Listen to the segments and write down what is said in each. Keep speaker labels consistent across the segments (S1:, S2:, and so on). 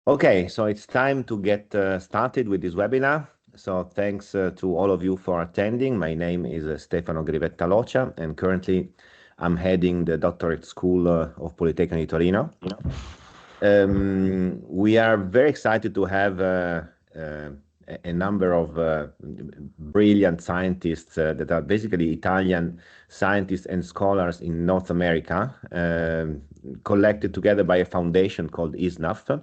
S1: Okay, so it's time to get started with this webinar. So thanks to all of you for attending. My name is Stefano Grivetta Loccia, and currently I'm heading the doctorate school of Politecnico di Torino. We are very excited to have a number of brilliant scientists that are basically Italian scientists and scholars in North America, collected together by a foundation called ISNAF.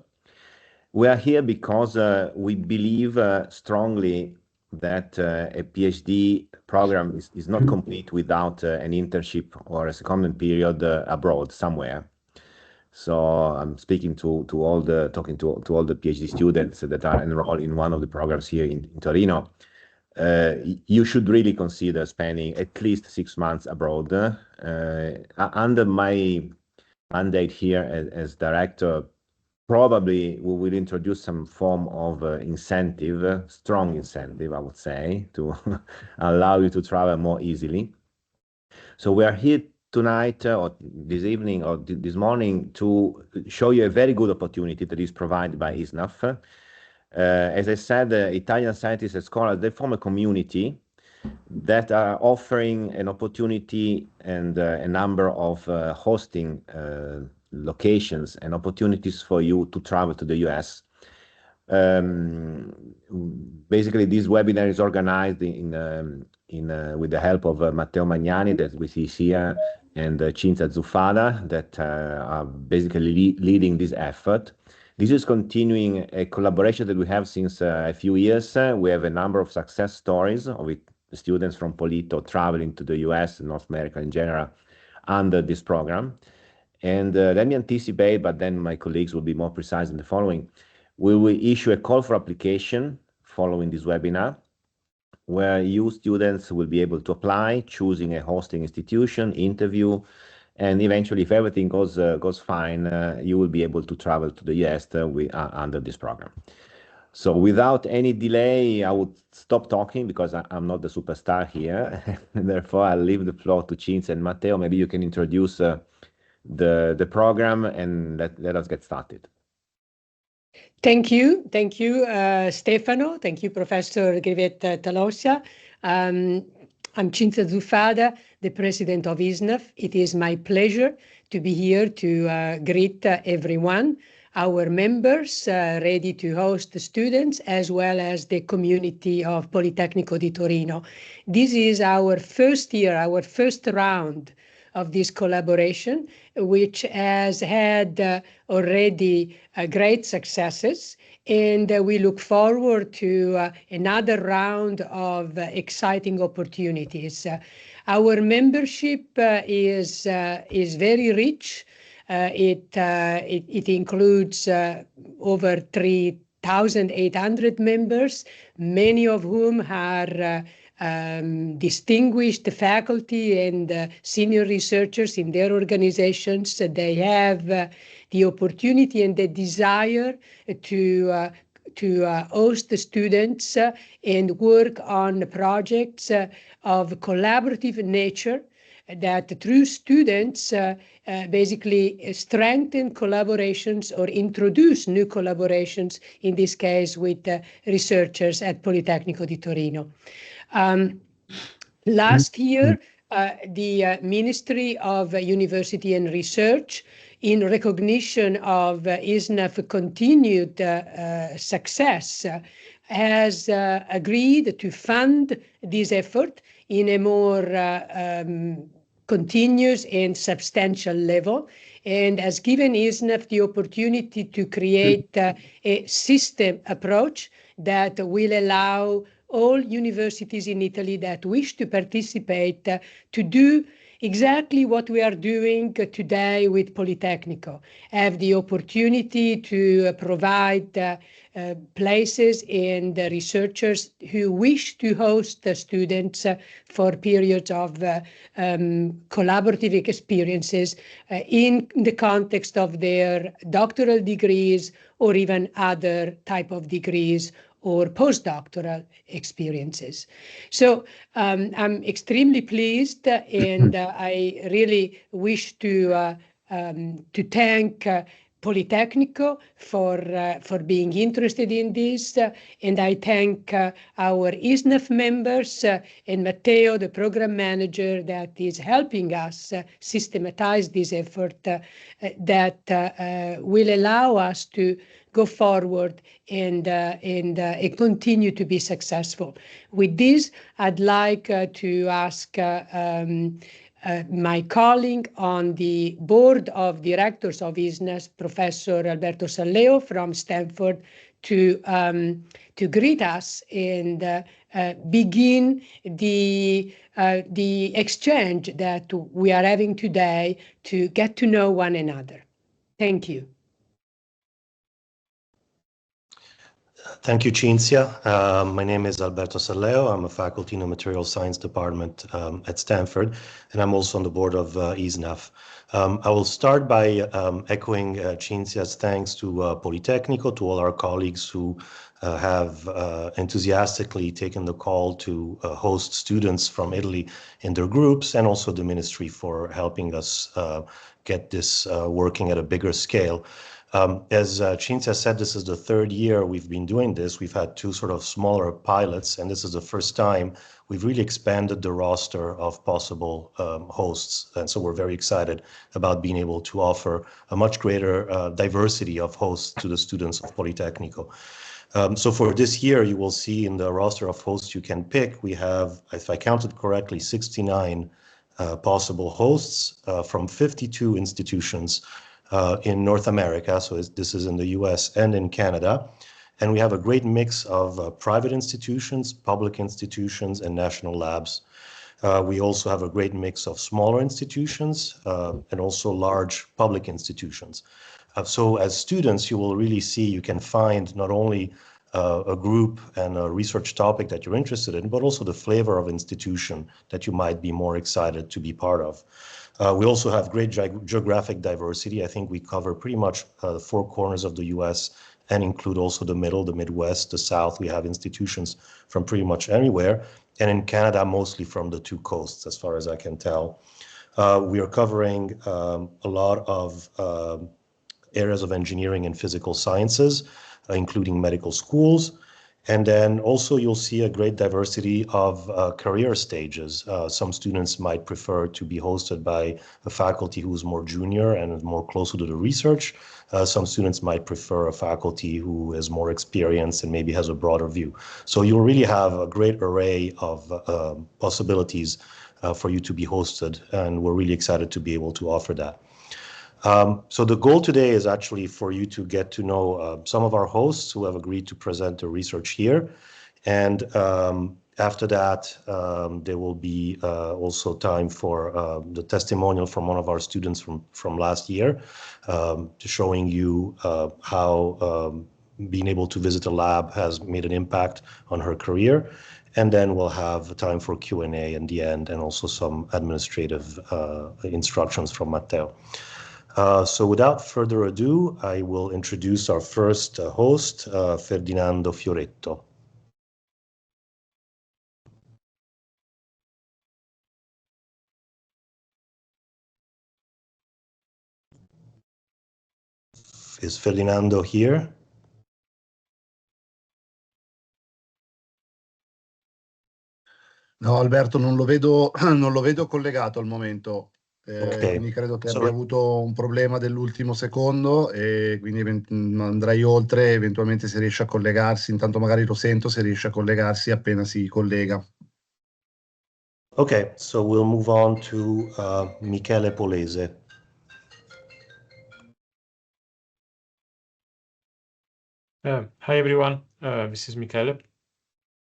S1: We are here because we believe strongly that a PhD program is not complete without an internship or a secondment period abroad somewhere. So I'm speaking to all the PhD students that are enrolled in one of the programs here in Torino. You should really consider spending at least 6 months abroad. Under my mandate here as director, probably we will introduce some form of incentive, strong incentive, I would say, to allow you to travel more easily. So we are here tonight or this evening or this morning to show you a very good opportunity that is provided by ISNAF. As I said, Italian scientists and scholars, they form a community that are offering an opportunity and a number of hosting locations and opportunities for you to travel to the US. Basically, this webinar is organized with the help of Matteo Magnani, that we see here, and Cinzia Zuffada, that are basically leading this effort. This is continuing a collaboration that we have since a few years. We have a number of success stories with students from Polito traveling to the US and North America in general under this program. And let me anticipate, but then my colleagues will be more precise in the following. We will issue a call for application following this webinar, where you students will be able to apply, choosing a hosting institution, interview, and eventually, if everything goes fine, you will be able to travel to the US under this program. So without any delay, I would stop talking because I'm not the superstar here. Therefore, I'll leave the floor to Cinzia and Matteo. Maybe you can introduce the program and let us get started.
S2: Thank you, Stefano. Thank you, Professor Grivetta Loccia. I'm Cinzia Zuffada, the president of ISNAF. It is my pleasure to be here to greet everyone, our members ready to host the students, as well as the community of Politecnico di Torino. This is our first year, our first round of this collaboration, which has had already great successes, and we look forward to another round of exciting opportunities. Our membership is very rich. It includes over 3,800 members, many of whom are distinguished faculty and senior researchers in their organizations. They have the opportunity and the desire to host the students and work on projects of collaborative nature that through students basically strengthen collaborations or introduce new collaborations, in this case with researchers at Politecnico di Torino. Last year, the Ministry of University and Research, in recognition of ISNAF continued success, has agreed to fund this effort in a more continuous and substantial level, and has given ISNAF the opportunity to create a system approach that will allow all universities in Italy that wish to participate to do exactly what we are doing today with Politecnico, have the opportunity to provide places and researchers who wish to host the students for periods of collaborative experiences in the context of their doctoral degrees or even other type of degrees or postdoctoral experiences. So I'm extremely pleased, and I really wish to thank Politecnico for being interested in this, and I thank our ISNAF members and Matteo, the program manager, that is helping us systematize this effort that will allow us to go forward and continue to be successful. With this, I'd like to ask my colleague on the board of directors of ISNAF, Professor Alberto Salleo from Stanford, to greet us and begin the exchange that we are having today to get to know one another. Thank you.
S3: Thank you, Cinzia. My name is Alberto Salleo. I'm a faculty in the Material Science Department at Stanford, and I'm also on the board of ISNAF. I will start by echoing Cinzia's thanks to Politecnico, to all our colleagues who have enthusiastically taken the call to host students from Italy in their groups, and also the ministry for helping us get this working at a bigger scale. As Cinzia said, this is the third year we've been doing this. We've had two sort of smaller pilots, and this is the first time we've really expanded the roster of possible hosts. And so we're very excited about being able to offer a much greater diversity of hosts to the students of Politecnico. So for this year, you will see in the roster of hosts you can pick, we have, if I counted correctly, 69 possible hosts from 52 institutions in North America, so this is in the US and in Canada. And we have a great mix of private institutions, public institutions, and national labs. We also have a great mix of smaller institutions and also large public institutions. So as students, you will really see, you can find not only a group and a research topic that you're interested in, but also the flavor of institution that you might be more excited to be part of. We also have great geographic diversity. I think we cover pretty much the four corners of the US and include also the middle, the Midwest, the South. We have institutions from pretty much anywhere. And in Canada, mostly from the two coasts, as far as I can tell. We are covering a lot of areas of engineering and physical sciences, including medical schools. And then also you'll see a great diversity of career stages. Some students might prefer to be hosted by a faculty who's more junior and more closer to the research. Some students might prefer a faculty who is more experienced and maybe has a broader view. So you'll really have a great array of possibilities for you to be hosted, and we're really excited to be able to offer that. So the goal today is actually for you to get to know some of our hosts who have agreed to present their research here. And after that, there will be also time for the testimonial from one of our students from last year, showing you how being able to visit a lab has made an impact on her career. And then we'll have time for Q&A in the end, and also some administrative instructions from Matteo. So without further ado, I will introduce our first host, Ferdinando Fioretto. Is Ferdinando here?
S4: No, Alberto, non lo vedo collegato al momento.
S3: Okay.
S4: Quindi credo che abbia avuto un problema dell'ultimo secondo e quindi andrei oltre, eventualmente se riesce a collegarsi, intanto magari lo sento, se riesce a collegarsi appena si collega.
S3: Okay, so we'll move on to Michele Polese.
S5: Hi everyone, this is Michele.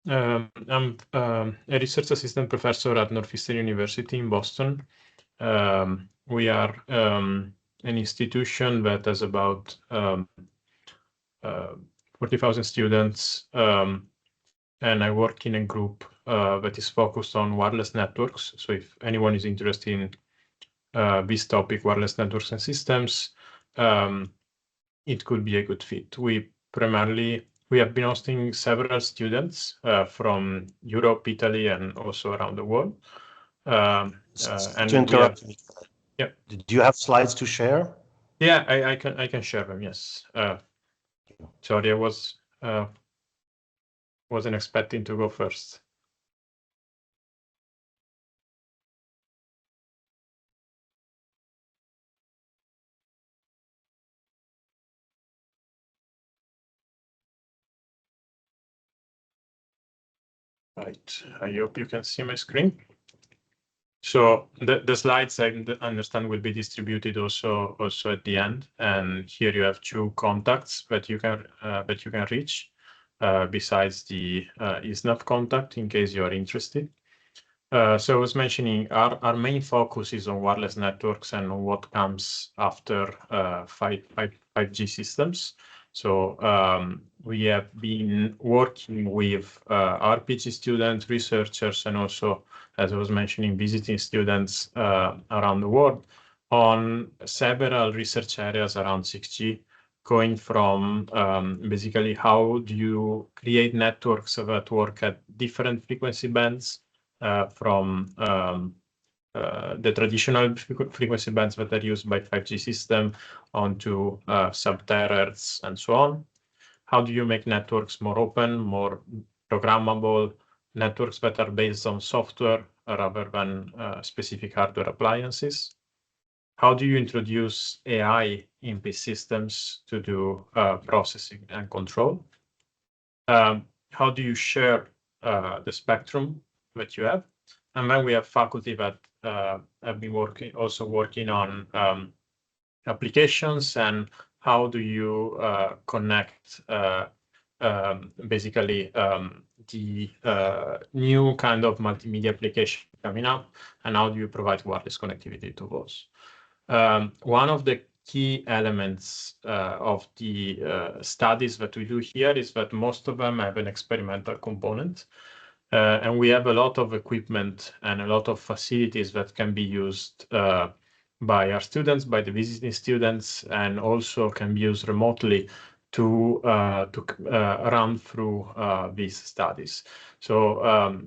S5: I'm a research assistant professor at Northeastern University in Boston. We are an institution that has about 40,000 students, and I work in a group that is focused on wireless networks. So if anyone is interested in this topic, wireless networks and systems, it could be a good fit. We have been hosting several students from Europe, Italy, and also around the world.
S3: And to interrupt, yeah. Do you have slides to share?
S5: Yeah, I can share them. Yes. Sorry, I wasn't expecting to go first. Right. I hope you can see my screen. So the slides I understand will be distributed also at the end, and here you have 2 contacts that you can reach besides the ISNAV contact in case you are interested. So I was mentioning our main focus is on wireless networks and on what comes after 5G systems. So we have been working with our PhD students, researchers, and also, as I was mentioning, visiting students around the world on several research areas around 6G, going from basically how do you create networks that work at different frequency bands, from the traditional frequency bands that are used by 5G system onto sub-terahertz and so on. How do you make networks more open, more programmable, networks that are based on software rather than specific hardware appliances? How do you introduce AI in these systems to do processing and control? How do you share the spectrum that you have? And then we have faculty that have been working on applications, and how do you connect basically the new kind of multimedia application coming up, and how do you provide wireless connectivity to those? One of the key elements of the studies that we do here is that most of them have an experimental component. And we have a lot of equipment and a lot of facilities that can be used by our students, by the visiting students, and also can be used remotely to run through these studies. So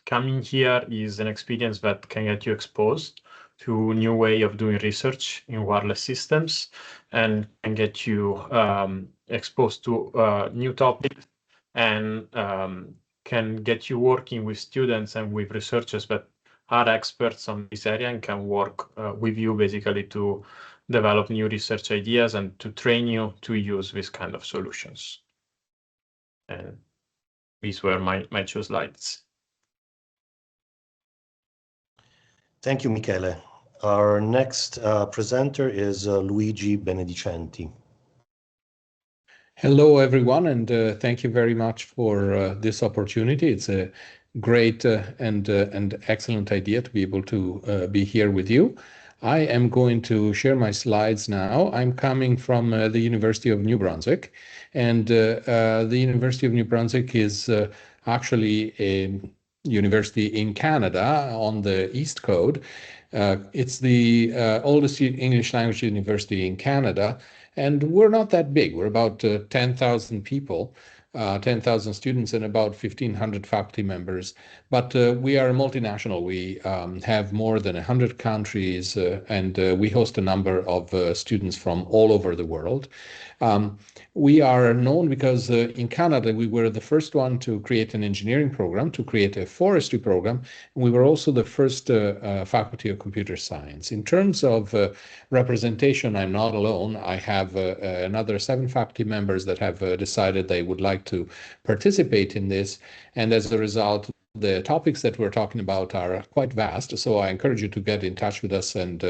S5: coming here is an experience that can get you exposed to a new way of doing research in wireless systems, and can get you exposed to new topics, and can get you working with students and with researchers that are experts on this area and can work with you basically to develop new research ideas and to train you to use this kind of solutions. And these were my 2 slides.
S3: Thank you, Michele. Our next presenter is Luigi Benedicenti.
S6: Hello, everyone, and thank you very much for this opportunity. It's a great and excellent idea to be able to be here with you. I am going to share my slides now. I'm coming from the University of New Brunswick, and the University of New Brunswick is actually a university in Canada on the East Coast. It's the oldest English language university in Canada, and we're not that big. We're about 10,000 people, 10,000 students, and about 1,500 faculty members. But we are multinational. We have more than 100 countries, and we host a number of students from all over the world. We are known because in Canada, we were the first one to create an engineering program, to create a forestry program. And we were also the first faculty of computer science. In terms of representation, I'm not alone. I have another 7 faculty members that have decided they would like to participate in this. And as a result, the topics that we're talking about are quite vast, so I encourage you to get in touch with us, and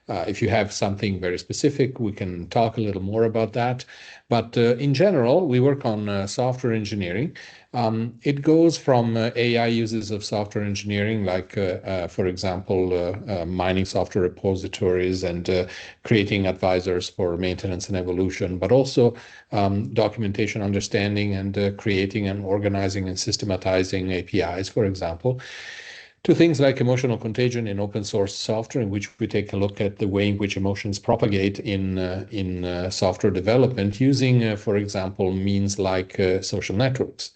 S6: if you have something very specific, we can talk a little more about that. But in general, we work on software engineering. It goes from AI uses of software engineering, like, for example, mining software repositories and creating advisors for maintenance and evolution, but also documentation understanding and creating and organizing and systematizing APIs, for example, to things like emotional contagion in open source software, in which we take a look at the way in which emotions propagate in software development using, for example, means like social networks.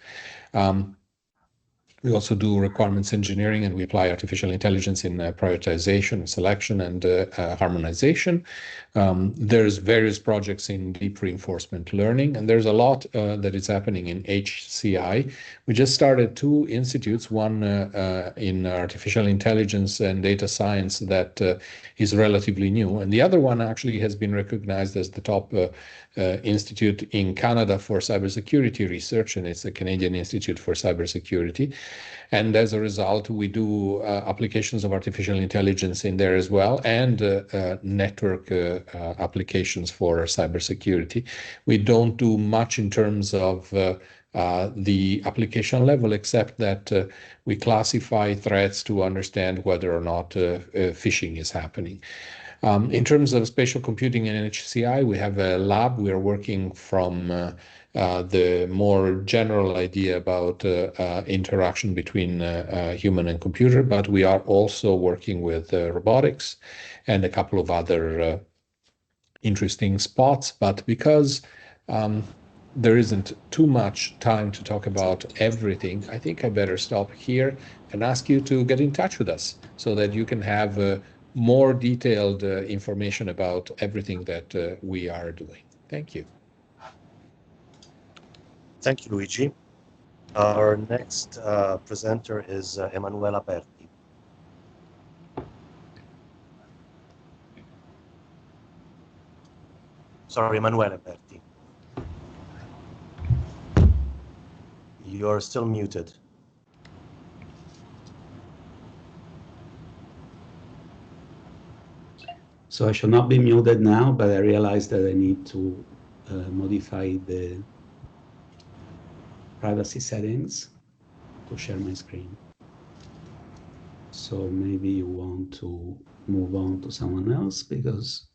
S6: We also do requirements engineering, and we apply artificial intelligence in prioritization, selection, and harmonization. There's various projects in deep reinforcement learning, and there's a lot that is happening in HCI. We just started 2 institutes, one in artificial intelligence and data science that is relatively new, and the other one actually has been recognized as the top institute in Canada for cybersecurity research, and it's the Canadian Institute for Cybersecurity. And as a result, we do applications of artificial intelligence in there as well, and network applications for cybersecurity. We don't do much in terms of the application level, except that we classify threats to understand whether or not phishing is happening. In terms of spatial computing and HCI, we have a lab. We are working from the more general idea about interaction between human and computer, but we are also working with robotics and a couple of other interesting spots. But because there isn't too much time to talk about everything, I think I better stop here and ask you to get in touch with us so that you can have more detailed information about everything that we are doing. Thank you.
S3: Thank you, Luigi. Our next presenter is Emanuela Berti. Sorry, Emanuela Berti. You're still muted.
S7: So I shall not be muted now, but I realized that I need to modify the privacy settings to share my screen. So maybe you want to move on to someone else because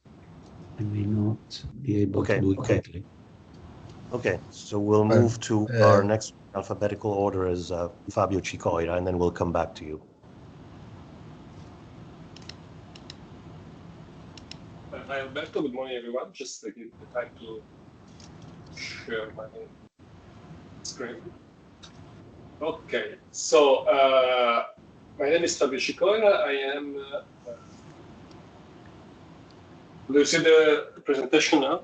S7: I may not be able to do it quickly.
S3: Okay, so we'll move to our next alphabetical order is Fabio Cicoira, and then we'll come back to you.
S8: Hi Alberto, good morning everyone. Just to give the time to share my screen. Okay, so my name is Fabio Cicoira. I am. Do you see the presentation now?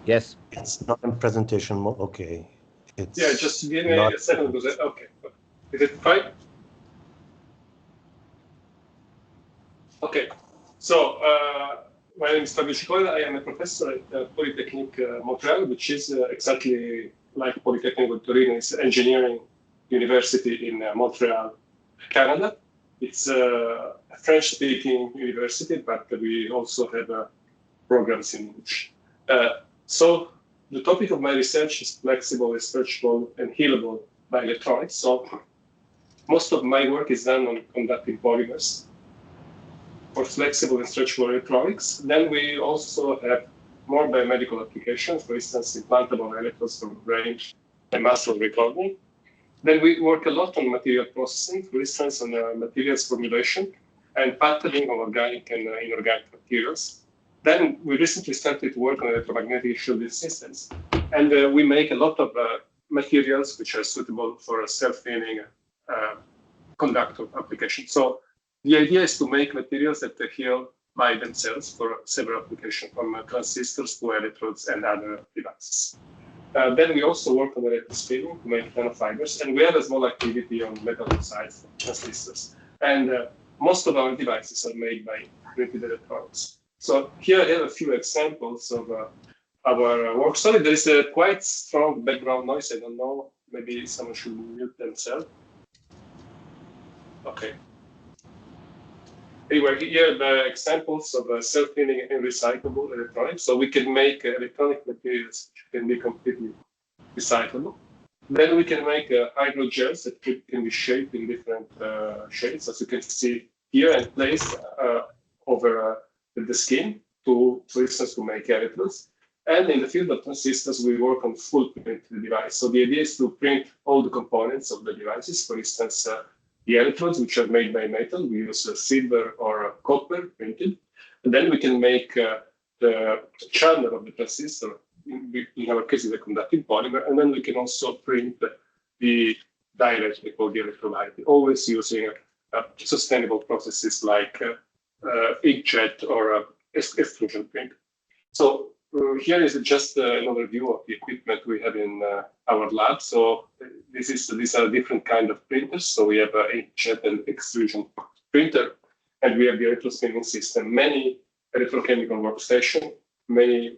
S1: Yes.
S3: It's not in presentation mode. Okay. It's
S8: just give me a second because okay. Is it fine? Okay. So my name is Fabio Cicoira. I am a professor at Polytechnique Montreal, which is exactly like Polytechnique de Turin. It's engineering university in Montreal, Canada. It's a French-speaking university, but we also have programs in English. So the topic of my research is flexible, searchable, and healable by electronics. So most of my work is done on conducting polymers for flexible and stretchable electronics. Then we also have more biomedical applications, for instance, implantable electrodes for brain and muscle recording. Then we work a lot on material processing, for instance, on materials formulation and patterning of organic and inorganic materials. Then we recently started to work on electromagnetic shielding systems. And we make a lot of materials which are suitable for a self-healing conductor application. So the idea is to make materials that heal by themselves for several applications, from transistors to electrodes and other devices. Then we also work on electrospinning to make nanofibers, and we have a small activity on metal oxides, transistors. And most of our devices are made by printed electronics. So here I have a few examples of our work. Sorry, there is a quite strong background noise. I don't know, maybe someone should mute themselves. Okay. Anyway, here are the examples of self-healing and recyclable electronics. So we can make electronic materials which can be completely recyclable. Then we can make hydrogels that can be shaped in different shades, as you can see here, and placed over the skin to, for instance, to make electrodes. And in the field of transistors, we work on full print the device. So the idea is to print all the components of the devices. For instance, the electrodes, which are made by metal, we use silver or copper printed. And then we can make the channel of the transistor in our case, is a conducting polymer, and then we can also print the dielectric or the electrolyte, always using sustainable processes like inkjet or extrusion print. So here is just an overview of the equipment we have in our lab. So these are different kind of printers. So we have inkjet and extrusion printer, and we have the electrospinning system, many electrochemical workstation, many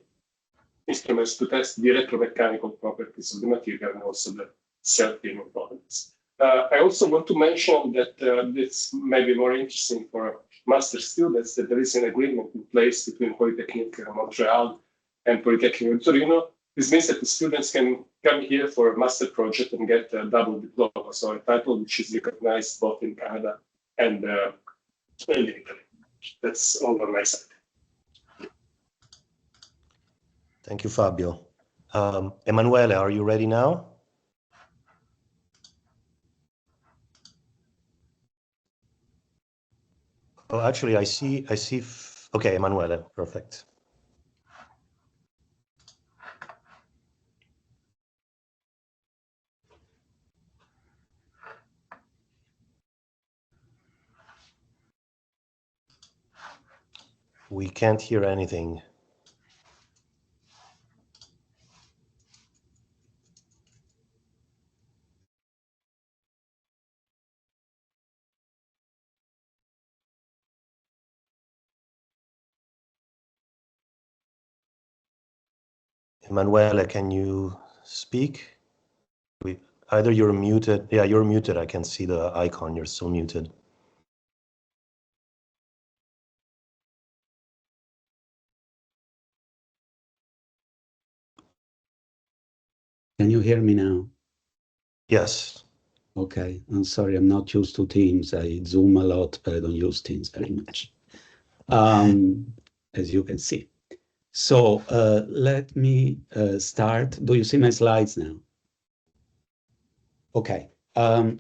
S8: instruments to test the electromechanical properties of the material and also the self-healing properties. I also want to mention that this may be more interesting for master students, that there is an agreement in place between Polytechnique Montreal and Polytechnique Torino. This means that the students can come here for a master project and get a double diploma, so a title which is recognized both in Canada and in Italy. That's all on my side.
S3: Thank you, Fabio. Emanuele, are you ready now? Oh, actually, I see. Okay, Emanuele, perfect. We can't hear anything. Emanuele, can you speak? Either you're muted. Yeah, you're muted. I can see the icon. You're still muted.
S7: Can you hear me now?
S3: Yes.
S7: Okay, I'm sorry, I'm not used to Teams. I Zoom a lot, but I don't use Teams very much, as you can see. So let me start. Do you see my slides now? Okay.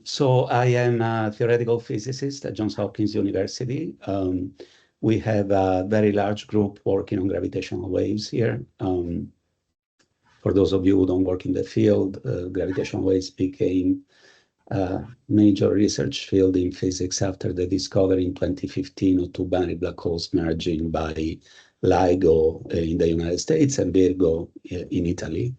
S7: So I am a theoretical physicist at Johns Hopkins University. We have a very large group working on gravitational waves here. For those of you who don't work in the field, gravitational waves became a major research field in physics after the discovery in 2015 of two binary black holes merging by LIGO in the United States and Virgo in Italy.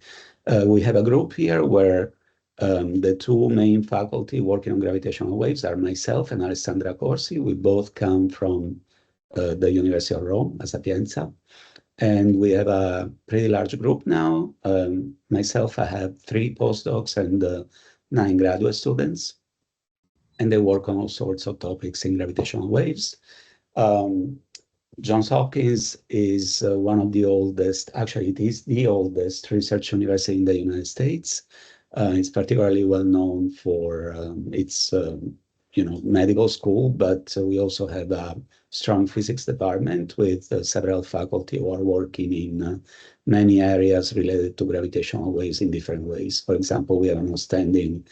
S7: We have a group here where the two main faculty working on gravitational waves are myself and Alessandra Corsi. We both come from the University of Rome, La Sapienza. And we have a pretty large group now. Myself, I have 3 postdocs and 9 graduate students. And they work on all sorts of topics in gravitational waves. Johns Hopkins is one of the oldest, actually it is the oldest research university in the United States. It's particularly well known for its medical school, but we also have a strong physics department with several faculty who are working in many areas related to gravitational waves in different ways. For example, we have an outstanding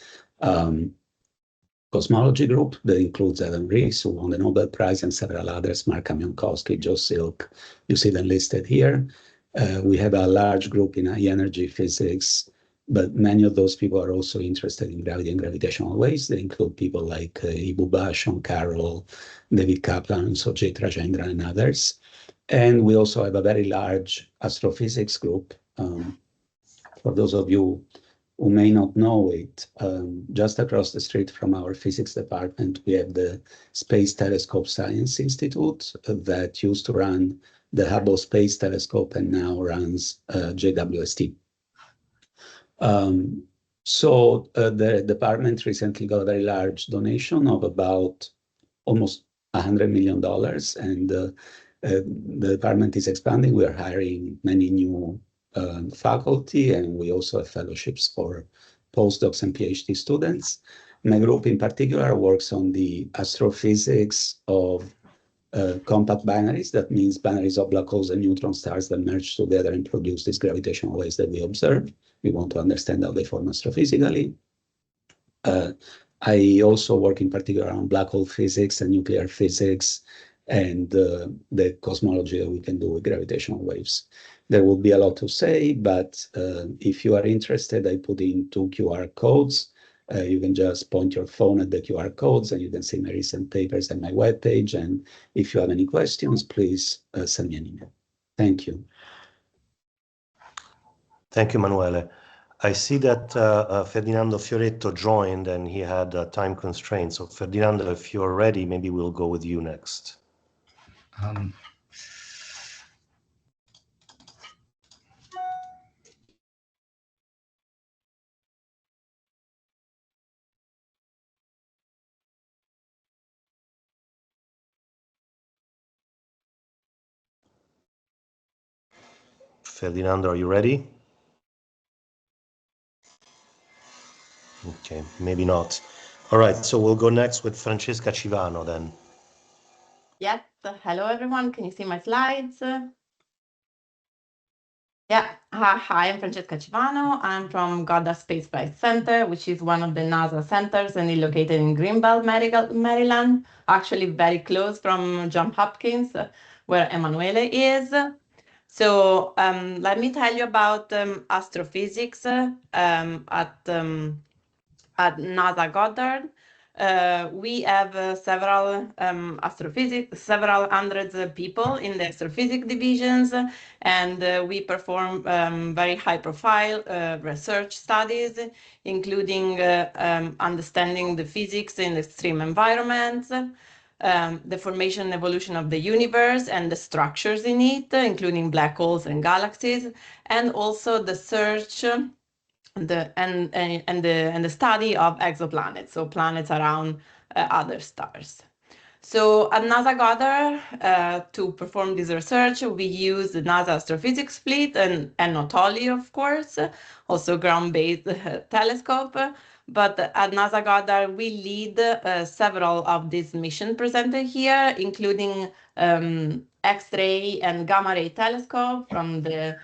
S7: cosmology group that includes Adam Riess, who won the Nobel Prize, and several others, Mark Minkowski, Joe Silk. You see them listed here. We have a large group in high energy physics, but many of those people are also interested in gravity and gravitational waves. They include people like Ibu Bha, Sean Carroll, David Kaplan, Sojit Rajendran, and others. And we also have a very large astrophysics group. For those of you who may not know it, just across the street from our physics department, we have the Space Telescope Science Institute that used to run the Hubble Space Telescope and now runs JWST. So the department recently got a very large donation of about almost $100 million, and the department is expanding. We are hiring many new faculty, and we also have fellowships for postdocs and PhD students. My group in particular works on the astrophysics of compact binaries. That means binaries of black holes and neutron stars that merge together and produce these gravitational waves that we observe. We want to understand how they form astrophysically. I also work in particular on black hole physics and nuclear physics and the cosmology that we can do with gravitational waves. There will be a lot to say, but if you are interested, I put in 2 QR codes. You can just point your phone at the QR codes and you can see my recent papers at my webpage. And if you have any questions, please send me an email. Thank you.
S3: Thank you, Emanuele. I see that Ferdinando Fioretto joined and he had time constraints. So Ferdinando, if you're ready, maybe we'll go with you next. Ferdinando, are you ready? Okay, maybe not. All right, so we'll go next with Francesca Civano then.
S9: Yes, hello everyone. Can you see my slides? Yeah, hi, I'm Francesca Civano. I'm from Goddard Space Flight Center, which is one of the NASA centers and is located in Greenbelt, Maryland, actually very close from Johns Hopkins, where Emanuele is. So let me tell you about astrophysics at NASA Goddard. We have several several hundreds of people in the astrophysics divisions, and we perform very high-profile research studies, including understanding the physics in extreme environments, the formation and evolution of the universe and the structures in it, including black holes and galaxies, and also the search and the study of exoplanets, so planets around other stars. So at NASA Goddard, to perform this research, we use the NASA Astrophysics Fleet and not only, of course, also ground-based telescope. But at NASA Goddard, we lead several of these missions presented here, including X-ray and gamma-ray telescope from the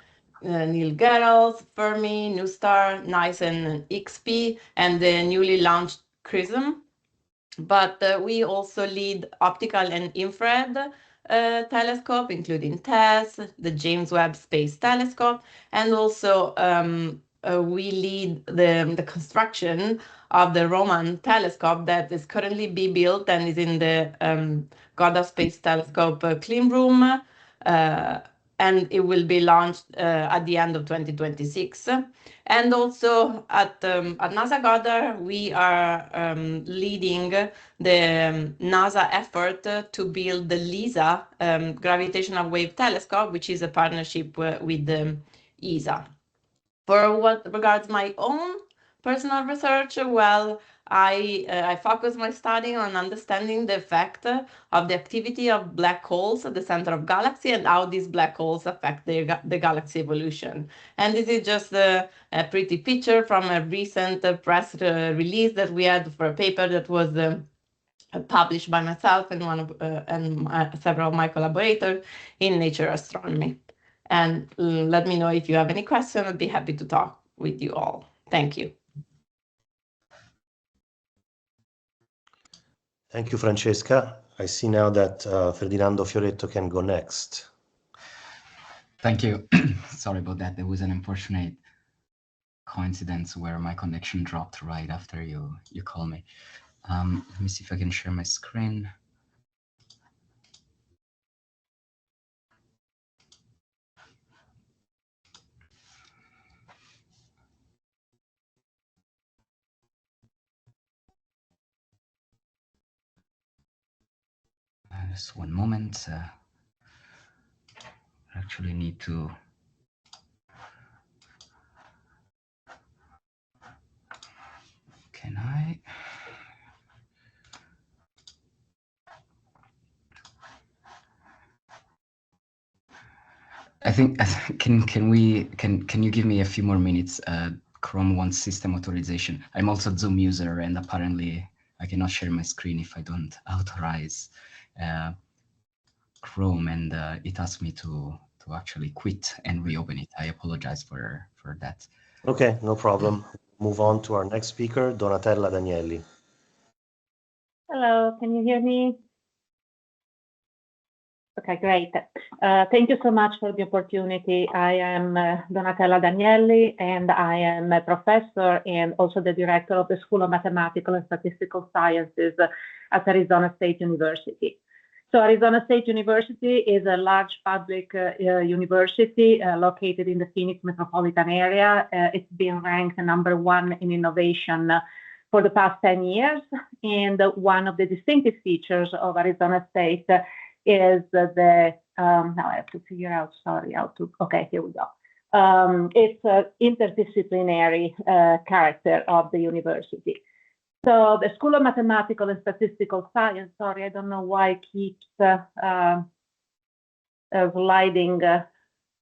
S9: Neil Gehrels, Fermi, NuSTAR, NICE, and XP, and the newly launched XRISM. But we also lead optical and infrared telescope, including TESS, the James Webb Space Telescope, and also we lead the construction of the Roman telescope that is currently being built and is in the Goddard Space Telescope clean room. And it will be launched at the end of 2026. And also at NASA Goddard, we are leading the NASA effort to build the LISA gravitational wave telescope, which is a partnership with ESA. For what regards my own personal research, well, I focus my study on understanding the effect of the activity of black holes at the center of galaxy and how these black holes affect the galaxy evolution. And this is just a pretty picture from a recent press release that we had for a paper that was published by myself and several of my collaborators in Nature Astronomy. And let me know if you have any questions. I'd be happy to talk with you all. Thank you.
S3: Thank you, Francesca. I see now that Ferdinando Fioretto can go next.
S10: Thank you. Sorry about that. There was an unfortunate coincidence where my connection dropped right after you called me. Let me see if I can share my screen. Just one moment. I actually need to. Can I? I think can you give me a few more minutes? Chrome wants system authorization. I'm also a Zoom user, and apparently I cannot share my screen if I don't authorize Chrome, and it asked me to actually quit and reopen it. I apologize for that.
S3: Okay, no problem. Move on to our next speaker, Donatella Danielli.
S11: Hello, can you hear me? Okay, great. Thank you so much for the opportunity. I am Donatella Danielli, and I am a professor and also the director of the School of Mathematical and Statistical Sciences at Arizona State University. So Arizona State University is a large public university located in the Phoenix metropolitan area. It's been ranked #1 in innovation for the past 10 years. And one of the distinctive features of Arizona State is now I have to figure out, sorry, okay, here we go. It's an interdisciplinary character of the university. So the School of Mathematical and Statistical Science, sorry, I don't know why it keeps sliding.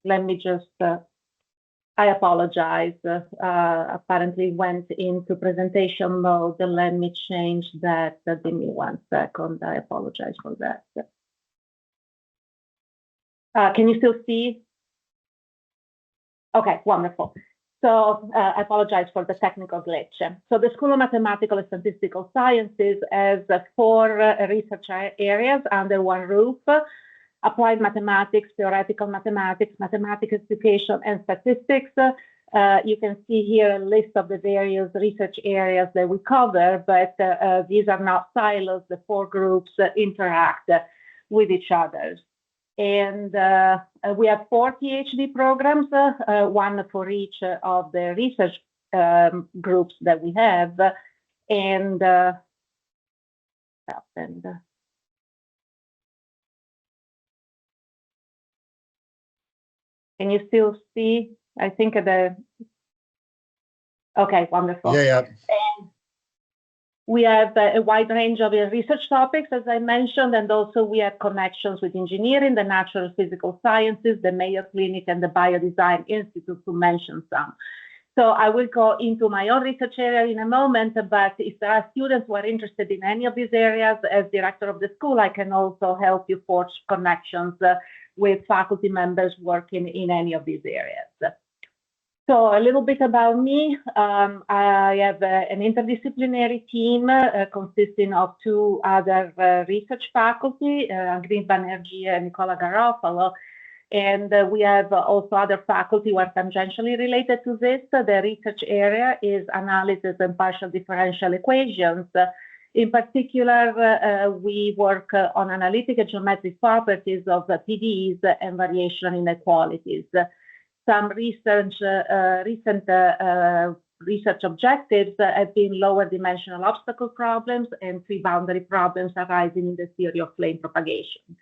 S11: Let me just, I apologize. Apparently went into presentation mode. Let me change that. Give me 1 second. I apologize for that. Can you still see? Okay, wonderful. So I apologize for the technical glitch. So the School of Mathematical and Statistical Sciences has 4 research areas under one roof: applied mathematics, theoretical mathematics, mathematics education, and statistics. You can see here a list of the various research areas that we cover, but these are not silos. The 4 groups interact with each other. And we have 4 PhD programs, one for each of the research groups that we have. And can you still see? I think okay, wonderful.
S4: Yeah.
S11: And we have a wide range of research topics, as I mentioned, and also we have connections with engineering, the natural physical sciences, the Mayo Clinic, and the Biodesign Institute, to mention some. So I will go into my own research area in a moment, but if there are students who are interested in any of these areas, as director of the school, I can also help you forge connections with faculty members working in any of these areas. So a little bit about me. I have an interdisciplinary team consisting of 2 other research faculty, Agni Banerjee and Nicola Garofalo. And we have also other faculty who are tangentially related to this. The research area is analysis and partial differential equations. In particular, we work on analytic and geometric properties of PDEs and variation inequalities. Some recent research objectives have been lower dimensional obstacle problems and 3 boundary problems arising in the theory of flame propagation.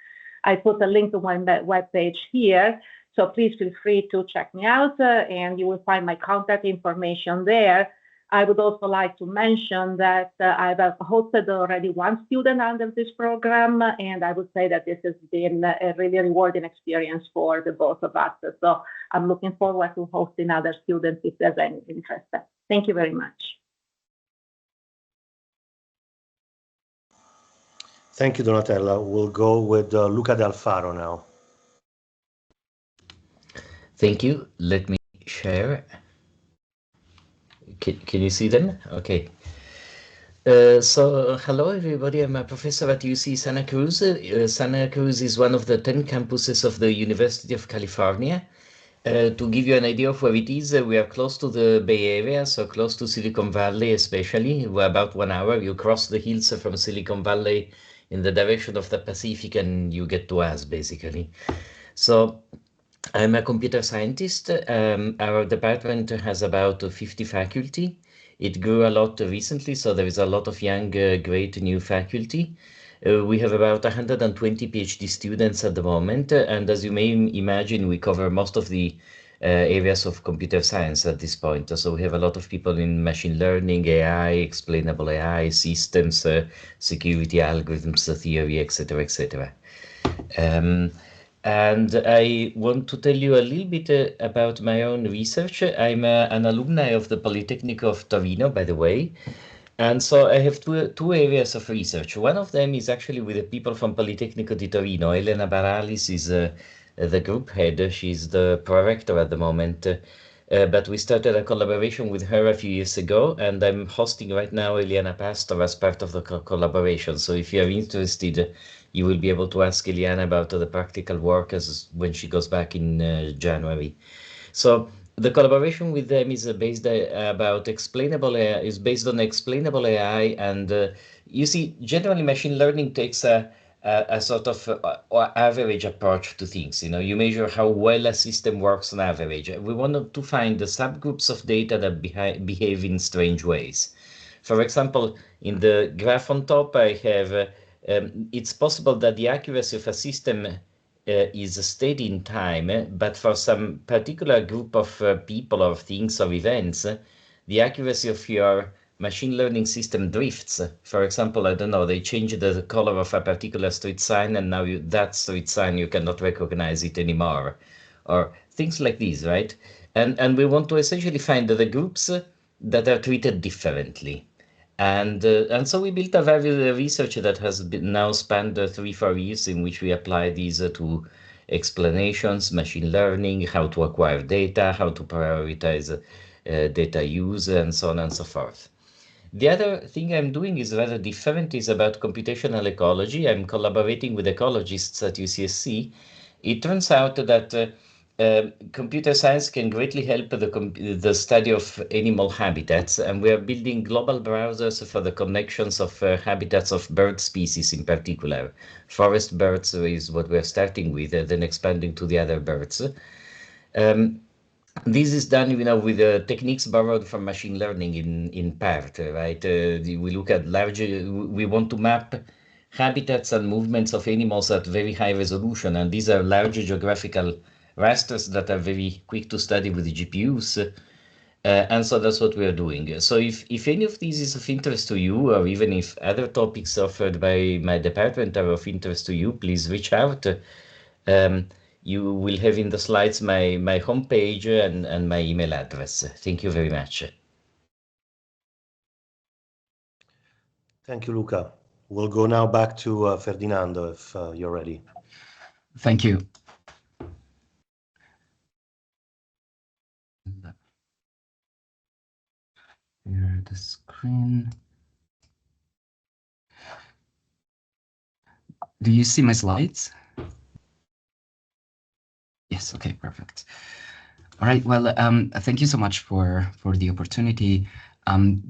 S11: I put a link to my webpage here, so please feel free to check me out and you will find my contact information there. I would also like to mention that I've hosted already 1 student under this program, and I would say that this has been a really rewarding experience for the both of us. So I'm looking forward to hosting other students if there's any interest. Thank you very much.
S3: Thank you, Donatella. We'll go with Luca D'Alfaro now.
S12: Thank you. Let me share. Can you see them? Okay. So hello everybody, I'm a professor at UC Santa Cruz. Santa Cruz is one of the 10 campuses of the University of California. To give you an idea of where it is, we are close to the Bay Area, so close to Silicon Valley especially. We're about 1 hour. You cross the hills from Silicon Valley in the direction of the Pacific and you get to us basically. So I'm a computer scientist. Our department has about 50 faculty. It grew a lot recently, so there is a lot of young, great new faculty. We have about 120 PhD students at the moment, and as you may imagine, we cover most of the areas of computer science at this point. So we have a lot of people in machine learning, AI, explainable AI, systems, security algorithms, theory, etc., etc. And I want to tell you a little bit about my own research. I'm an alumni of the Polytechnic of Torino, by the way. And so I have two areas of research. One of them is actually with the people from Politecnico di Torino. Elena Baralis is the group head. She's the prorector at the moment. But we started a collaboration with her a few years ago, and I'm hosting right now Eliana Pastor as part of the collaboration. So if you're interested, you will be able to ask Eliana about the practical work as when she goes back in January. So the collaboration with them is based about explainable AI, is based on explainable AI, and you see, generally machine learning takes a sort of average approach to things. You know, you measure how well a system works on average. We wanted to find the subgroups of data that behave in strange ways. For example, in the graph on top, I have it's possible that the accuracy of a system is steady in time, but for some particular group of people or things or events, the accuracy of your machine learning system drifts. For example, I don't know, they change the color of a particular street sign, and now that street sign, you cannot recognize it anymore, or things like these, right? And we want to essentially find the groups that are treated differently. And so we built a very research that has been now spanned 3-4 years, in which we apply these to explanations, machine learning, how to acquire data, how to prioritize data use, and so on and so forth. The other thing I'm doing is rather different, is about computational ecology. I'm collaborating with ecologists at UCSC. It turns out that computer science can greatly help the study of animal habitats, and we are building global browsers for the connections of habitats of bird species in particular. Forest birds is what we're starting with, then expanding to the other birds. This is done, you know, with techniques borrowed from machine learning in part, right? We look at we want to map habitats and movements of animals at very high resolution, and these are large geographical rasters that are very quick to study with the GPUs. And so that's what we are doing. So if any of these is of interest to you, or even if other topics offered by my department are of interest to you, please reach out. You will have in the slides my homepage and my email address. Thank you very much.
S3: Thank you, Luca. We'll go now back to Ferdinando, if you're ready.
S10: Thank you. Here the screen. Do you see my slides? Yes, okay, perfect. All right, well, thank you so much for the opportunity.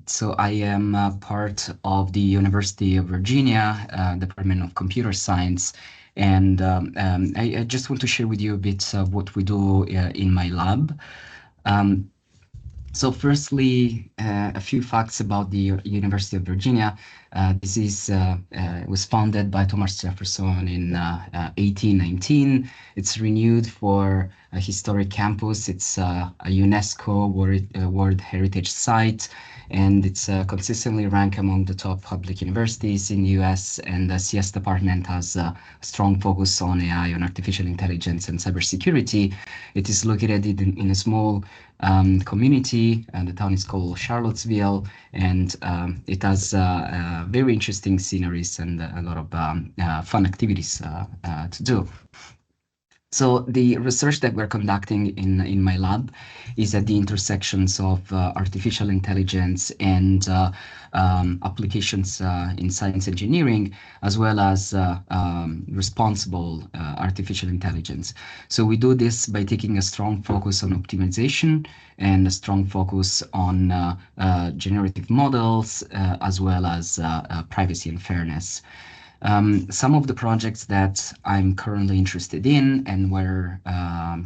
S10: So I am part of the University of Virginia, Department of Computer Science, and I just want to share with you a bit of what we do in my lab. So firstly, a few facts about the University of Virginia. This was founded by Thomas Jefferson in 1819. It's renewed for a historic campus. It's a UNESCO World Heritage Site, and it's consistently ranked among the top public universities in the US, and the CS department has a strong focus on AI, on artificial intelligence and cybersecurity. It is located in a small community, and the town is called Charlottesville, and it has very interesting sceneries and a lot of fun activities to do. So the research that we're conducting in my lab is at the intersections of artificial intelligence and applications in science engineering, as well as responsible artificial intelligence. So we do this by taking a strong focus on optimization and a strong focus on generative models, as well as privacy and fairness. Some of the projects that I'm currently interested in, and where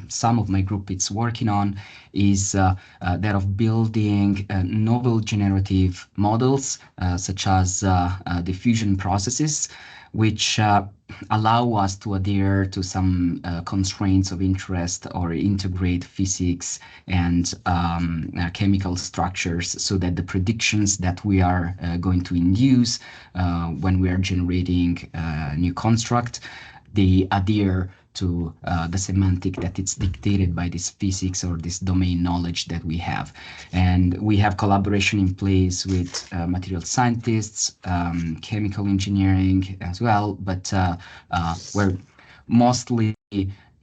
S10: some of my group is working on, is that of building novel generative models, such as diffusion processes, which allow us to adhere to some constraints of interest or integrate physics and chemical structures, so that the predictions that we are going to induce when we are generating a new construct, they adhere to the semantic that it's dictated by this physics or this domain knowledge that we have. And we have collaboration in place with material scientists, chemical engineering as well, but we're mostly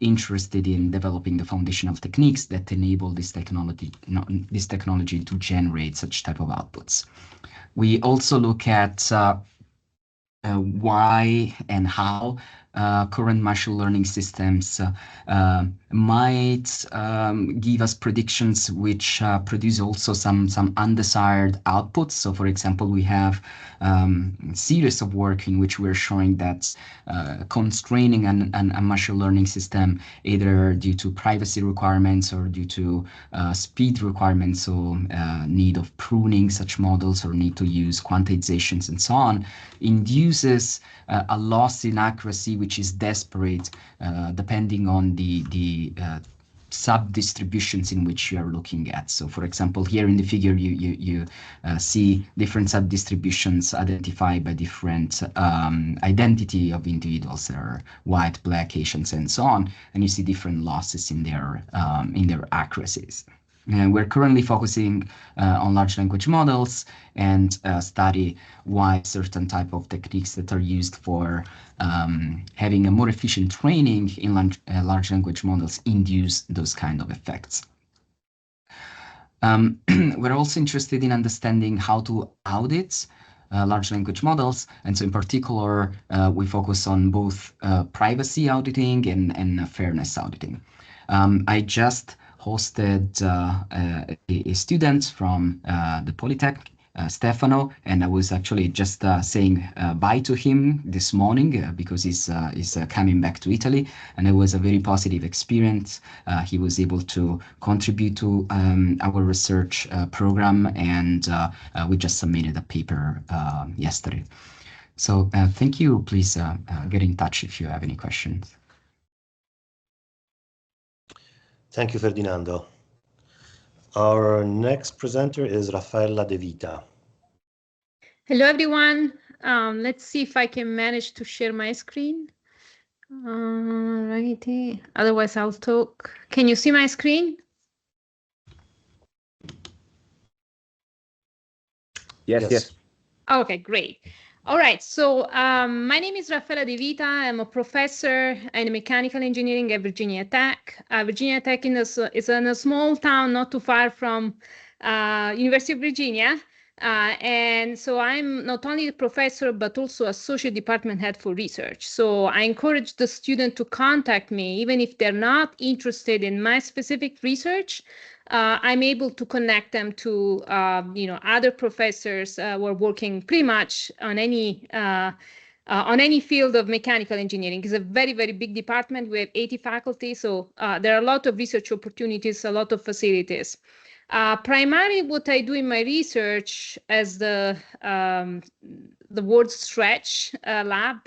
S10: interested in developing the foundational techniques that enable this technology to generate such type of outputs. We also look at why and how current machine learning systems might give us predictions which produce also some undesired outputs. So, for example, we have a series of work in which we're showing that constraining a machine learning system, either due to privacy requirements or due to speed requirements, so need of pruning such models or need to use quantizations and so on, induces a loss in accuracy which is desperate depending on the sub-distributions in which you are looking at. So, for example, here in the figure, you see different sub-distributions identified by different identity of individuals. There are white, black, Asians, and so on, and you see different losses in their accuracies. And we're currently focusing on large language models and study why certain type of techniques that are used for having a more efficient training in large language models induce those kind of effects. We're also interested in understanding how to audit large language models. And so in particular, we focus on both privacy auditing and fairness auditing. I just hosted a student from the Polytech, Stefano, and I was actually just saying bye to him this morning because he's coming back to Italy, and it was a very positive experience. He was able to contribute to our research program, and we just submitted a paper yesterday. So thank you. Please get in touch if you have any questions.
S3: Thank you, Ferdinando. Our next presenter is Raffaella De Vita.
S13: Hello, everyone. Let's see if I can manage to share my screen. Righty. Otherwise, I'll talk. Can you see my screen?
S1: Yes.
S13: Okay, great. All right, so my name is Raffaella De Vita. I'm a professor in mechanical engineering at Virginia Tech. Virginia Tech is in a small town not too far from University of Virginia. And so I'm not only a professor, but also associate department head for research. So I encourage the student to contact me, even if they're not interested in my specific research. I'm able to connect them to other professors who are working pretty much on any field of mechanical engineering. It's a very, very big department. We have 80 faculty, so there are a lot of research opportunities, a lot of facilities. Primarily, what I do in my research, as the word stretch lab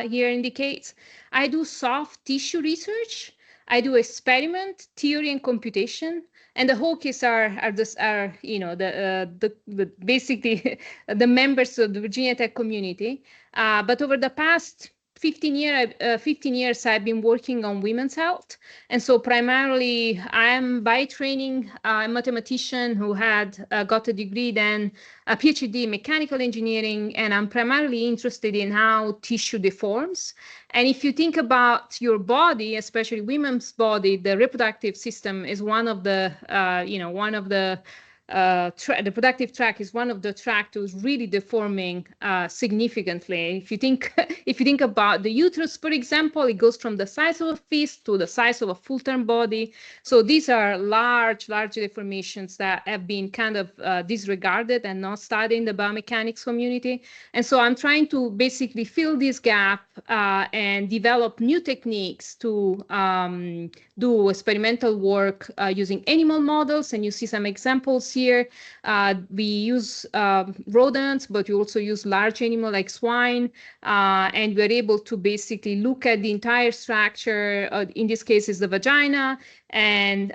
S13: here indicates, I do soft tissue research. I do experiment, theory, and computation. And the Hawkeys are basically the members of the Virginia Tech community. But over the past 15 years, I've been working on women's health. And so primarily, I am by training a mathematician who had got a degree, then a PhD in mechanical engineering, and I'm primarily interested in how tissue deforms. And if you think about your body, especially women's body, the reproductive system is one of the, the reproductive tract is one of the tracts who's really deforming significantly. If you think about the uterus, for example, it goes from the size of a fist to the size of a full-term body. So these are large deformations that have been kind of disregarded and not studied in the biomechanics community. And so I'm trying to basically fill this gap and develop new techniques to do experimental work using animal models. And you see some examples here. We use rodents, but we also use large animals like swine, and we're able to basically look at the entire structure. In this case, is the vagina, and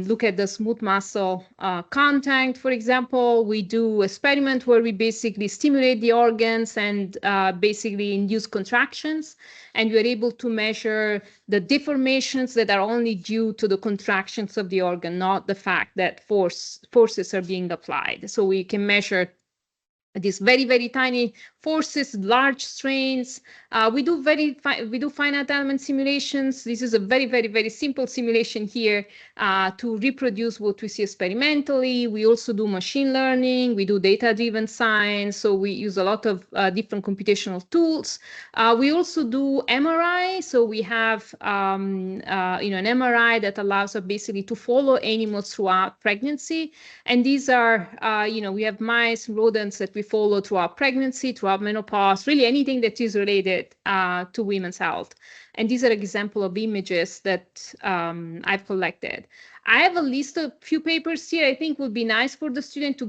S13: look at the smooth muscle content. For example, we do experiment where we basically stimulate the organs and basically induce contractions, and we're able to measure the deformations that are only due to the contractions of the organ, not the fact that forces are being applied. So we can measure these very, very tiny forces, large strains. We do finite element simulations. This is a very, very, very simple simulation here to reproduce what we see experimentally. We also do machine learning. We do data-driven science. So we use a lot of different computational tools. We also do MRI. So we have an MRI that allows us basically to follow animals throughout pregnancy. And these are, we have mice, rodents that we follow throughout pregnancy, throughout menopause, really anything that is related to women's health. And these are examples of images that I've collected. I have a list of few papers here. I think would be nice for the student to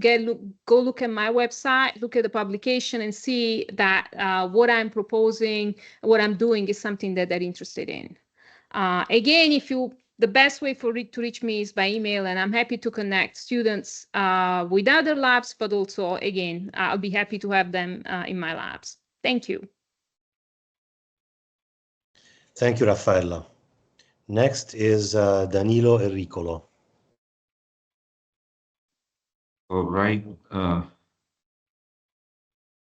S13: go look at my website, look at the publication, and see that what I'm proposing, what I'm doing is something that they're interested in. Again, the best way to reach me is by email, and I'm happy to connect students with other labs, but also, again, I'll be happy to have them in my labs. Thank you.
S3: Thank you, Raffaella. Next is Danilo Erricolo.
S14: All right. Can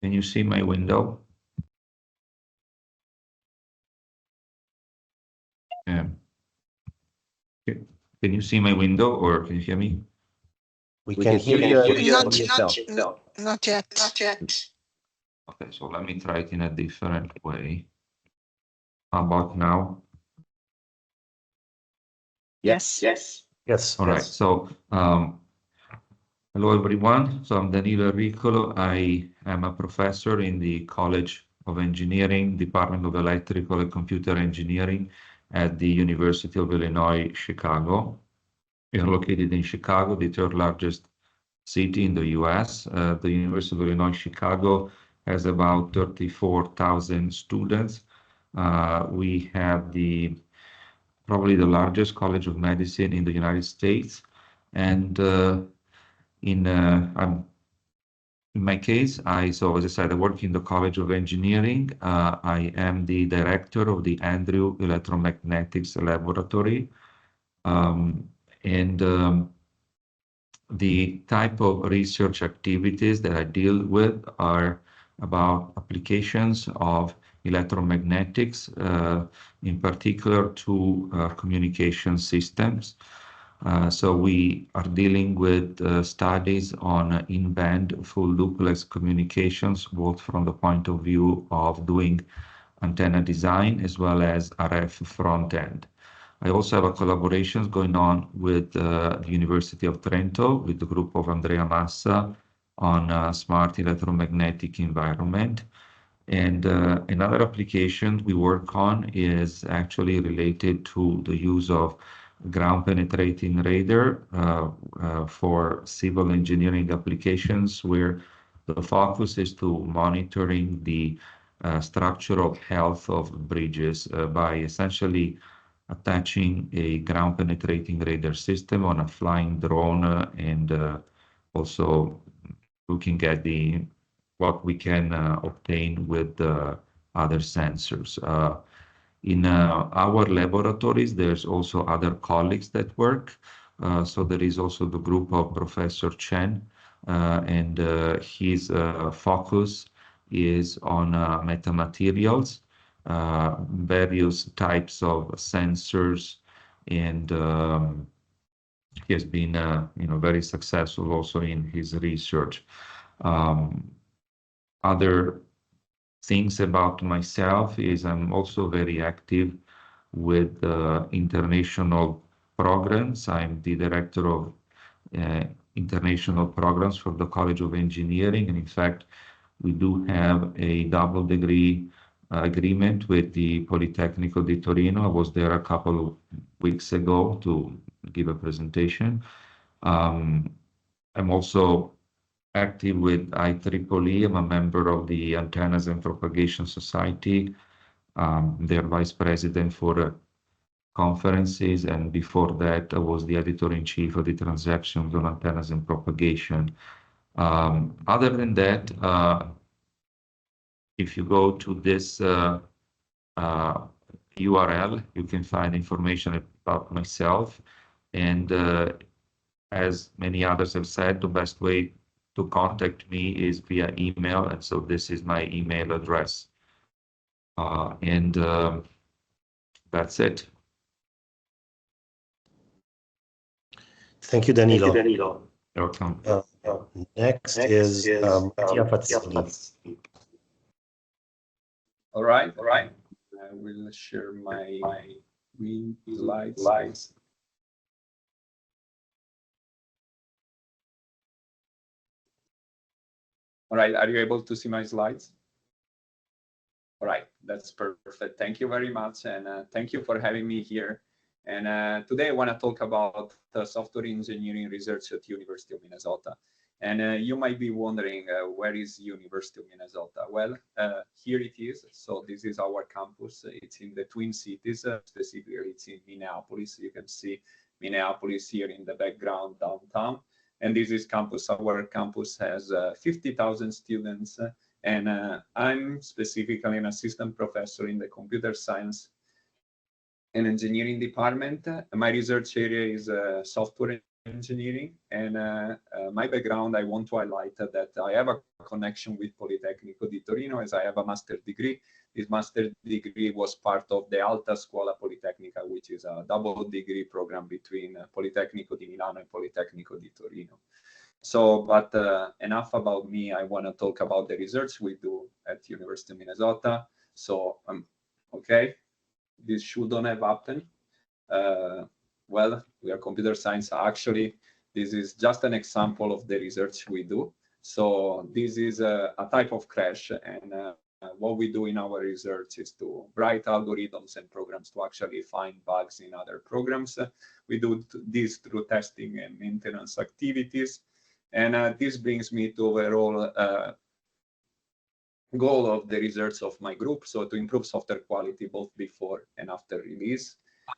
S14: you see my window? Can you see my window, or can you hear me?
S3: We can hear you.
S15: Not yet.
S14: Okay, so let me try it in a different way. How about now?
S15: Yes.
S3: Yes.
S14: All right. So, hello everyone. So I'm Danilo Erricolo. I am a professor in the College of Engineering, Department of Electrical and Computer Engineering at the University of Illinois, Chicago. We are located in Chicago, the third largest city in the US. The University of Illinois, Chicago has about 34,000 students. We have probably the largest college of medicine in the United States. And in my case, as I said, I work in the College of Engineering. I am the director of the Andrew Electromagnetics Laboratory. The type of research activities that I deal with are about applications of electromagnetics, in particular to communication systems. So we are dealing with studies on in-band full duplex communications, both from the point of view of doing antenna design as well as RF front end. I also have a collaborations going on with the University of Trento, with the group of Andrea Massa on smart electromagnetic environment. And another application we work on is actually related to the use of ground penetrating radar for civil engineering applications, where the focus is to monitoring the structural health of bridges by essentially attaching a ground penetrating radar system on a flying drone and also looking at what we can obtain with other sensors. In our laboratories, there's also other colleagues that work. So there is also the group of Professor Chen, and his focus is on metamaterials, various types of sensors, and he has been very successful also in his research. Other things about myself is I'm also very active with international programs. I'm the director of international programs for the College of Engineering, and in fact, we do have a double degree agreement with the Politecnico di Torino. I was there a couple of weeks ago to give a presentation. I'm also active with IEEE. I'm a member of the Antennas and Propagation Society. Their vice president for conferences, and before that I was the editor-in-chief of the Transactions on Antennas and Propagation. Other than that, if you go to this URL, you can find information about myself. And as many others have said, the best way to contact me is via email, and so this is my email address. And that's it.
S3: Thank you, Danilo.
S14: You're welcome.
S3: Next is Mattia Fazzini.
S16: All right. I will share my slides. All right, are you able to see my slides? All right, that's perfect. Thank you very much, and thank you for having me here. And today I want to talk about software engineering research at University of Minnesota. And you might be wondering, where is University of Minnesota? Well, here it is. So this is our campus. It's in the Twin Cities, specifically it's in Minneapolis. You can see Minneapolis here in the background downtown. And this is campus. Our campus has 50,000 students. And I'm specifically an assistant professor in the computer science and engineering department. My research area is software engineering, and my background, I want to highlight that I have a connection with Politecnico di Torino, as I have a master's degree. This master's degree was part of the Alta Scuola Politecnica, which is a double degree program between Politecnico di Milano and Politecnico di Torino. So, but enough about me. I want to talk about the research we do at University of Minnesota. So, okay, this shouldn't have happened. Well, we are computer science. Actually, this is just an example of the research we do. So this is a type of crash, and what we do in our research is to write algorithms and programs to actually find bugs in other programs. We do this through testing and maintenance activities. And this brings me to overall goal of the research of my group, so to improve software quality both before and after release.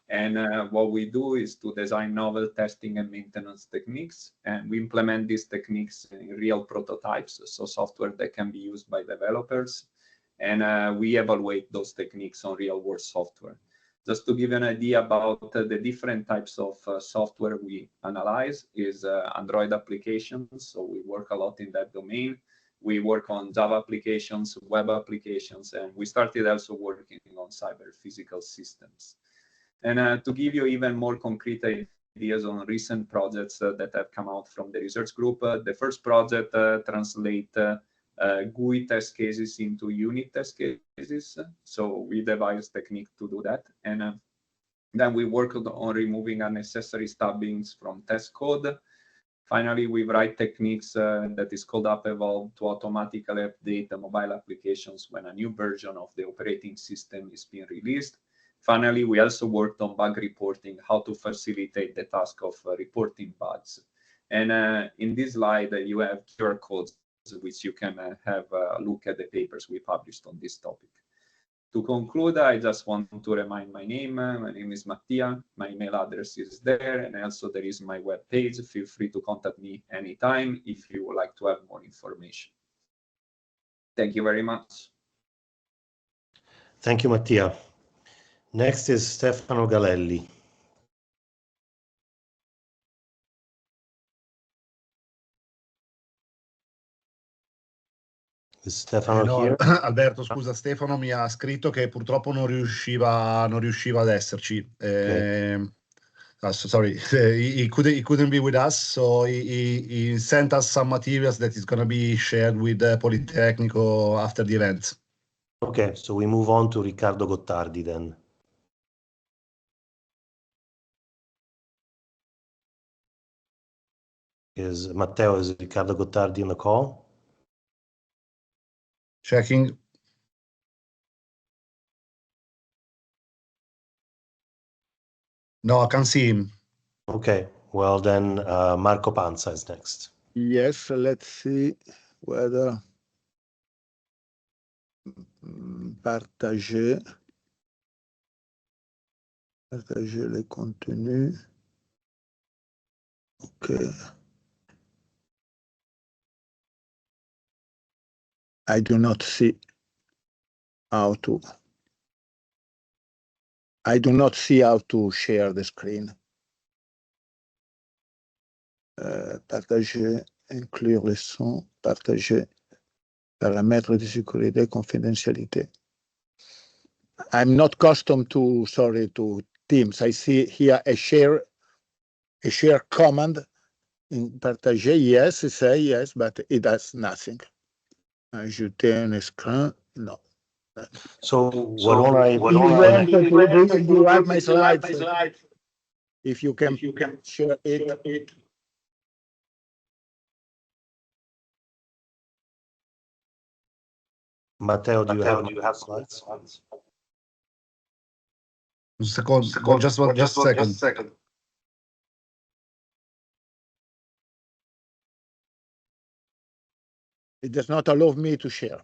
S16: And what we do is to design novel testing and maintenance techniques, and we implement these techniques in real prototypes, so software that can be used by developers, and we evaluate those techniques on real-world software. Just to give you an idea about the different types of software we analyze is Android applications, so we work a lot in that domain. We work on Java applications, web applications, and we started also working on cyber physical systems. And to give you even more concrete ideas on recent projects that have come out from the research group, the first project translates GUI test cases into unit test cases. So we devised a technique to do that. And then we worked on removing unnecessary stubbings from test code. Finally, we write techniques that is called UpEvolve to automatically update the mobile applications when a new version of the operating system is being released. Finally, we also worked on bug reporting, how to facilitate the task of reporting bugs. And in this slide, you have QR codes, which you can have a look at the papers we published on this topic. To conclude, I just want to remind my name. My name is Mattia. My email address is there, and also there is my web page. Feel free to contact me anytime if you would like to have more information. Thank you very much.
S3: Thank you, Mattia. Next is Stefano Galelli. Is Stefano
S4: no,
S3: here?
S4: Alberto, scusa, Stefano mi ha scritto che purtroppo non riusciva ad esserci.
S3: Okay.
S4: Sorry, he couldn't be with us, so he sent us some materials that is going to be shared with Politecnico after the event.
S3: Okay, so we move on to Riccardo Gottardi then. Matteo, is Riccardo Gottardi on the call?
S4: Checking. No, I can't see him.
S3: Okay, well then Marco Panza is next.
S17: Yes, let's see whether partager les contenus. Okay. I do not see how to share the screen. Partager inclure les sons partagés, paramètres de sécurité, confidentialité. I'm not accustomed to Teams. I see here a share command in partager. Yes, it say yes, but it does nothing. Ajouter un écran, no.
S3: So why don't I
S17: you have my slides? If you can share it.
S3: Matteo, do you have slides?
S4: Second, just a second.
S17: It does not allow me to share.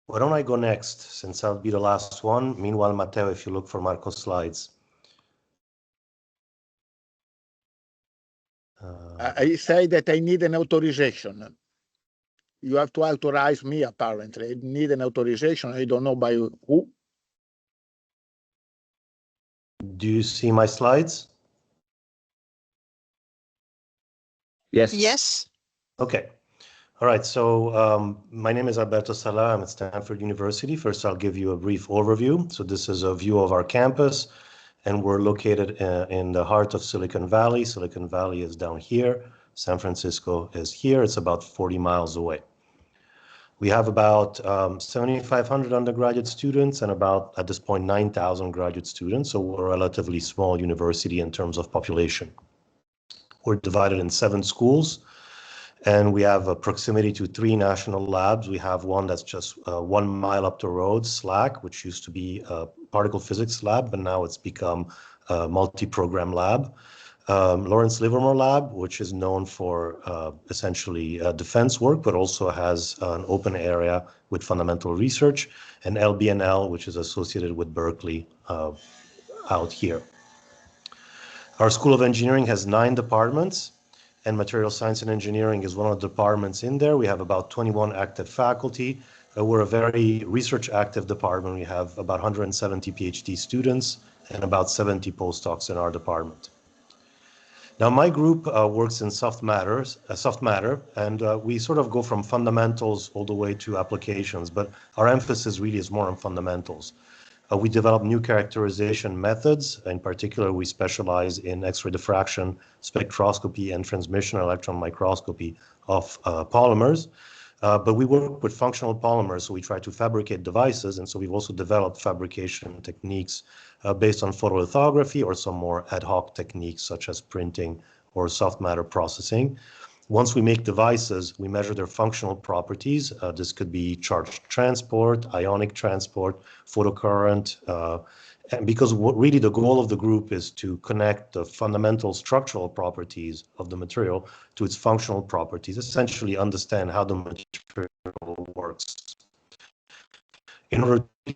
S3: Why don't I go next, since I'll be the last one? Meanwhile, Matteo, if you look for Marco's slides.
S17: I say that I need an authorization. You have to authorize me, apparently. I need an authorization. I don't know by who.
S3: Do you see my slides?
S1: Yes.
S15: Yes.
S3: Okay. All right. So my name is Alberto Sala. I'm at Stanford University. First, I'll give you a brief overview. So this is a view of our campus, and we're located in the heart of Silicon Valley. Silicon Valley is down here. San Francisco is here. It's about 40 miles away. We have about 7,500 undergraduate students and about, at this point, 9,000 graduate students. So we're a relatively small university in terms of population. We're divided in 7 schools, and we have a proximity to 3 national labs. We have one that's just 1 mile up the road, SLAC, which used to be a particle physics lab, but now it's become a multi-program lab. Lawrence Livermore Lab, which is known for essentially defense work, but also has an open area with fundamental research, and LBNL, which is associated with Berkeley out here. Our School of Engineering has 9 departments, and Material Science and Engineering is one of the departments in there. We have about 21 active faculty. We're a very research active department. We have about 170 PhD students and about 70 postdocs in our department. Now, my group works in soft matter, and we sort of go from fundamentals all the way to applications, but our emphasis really is more on fundamentals. We develop new characterization methods. In particular, we specialize in X-ray diffraction, spectroscopy, and transmission electron microscopy of polymers. But we work with functional polymers, so we try to fabricate devices, and so we've also developed fabrication techniques based on photolithography or some more ad hoc techniques such as printing or soft matter processing. Once we make devices, we measure their functional properties. This could be charge transport, ionic transport, photocurrent, and because really the goal of the group is to connect the fundamental structural properties of the material to its functional properties, essentially understand how the material works. In order to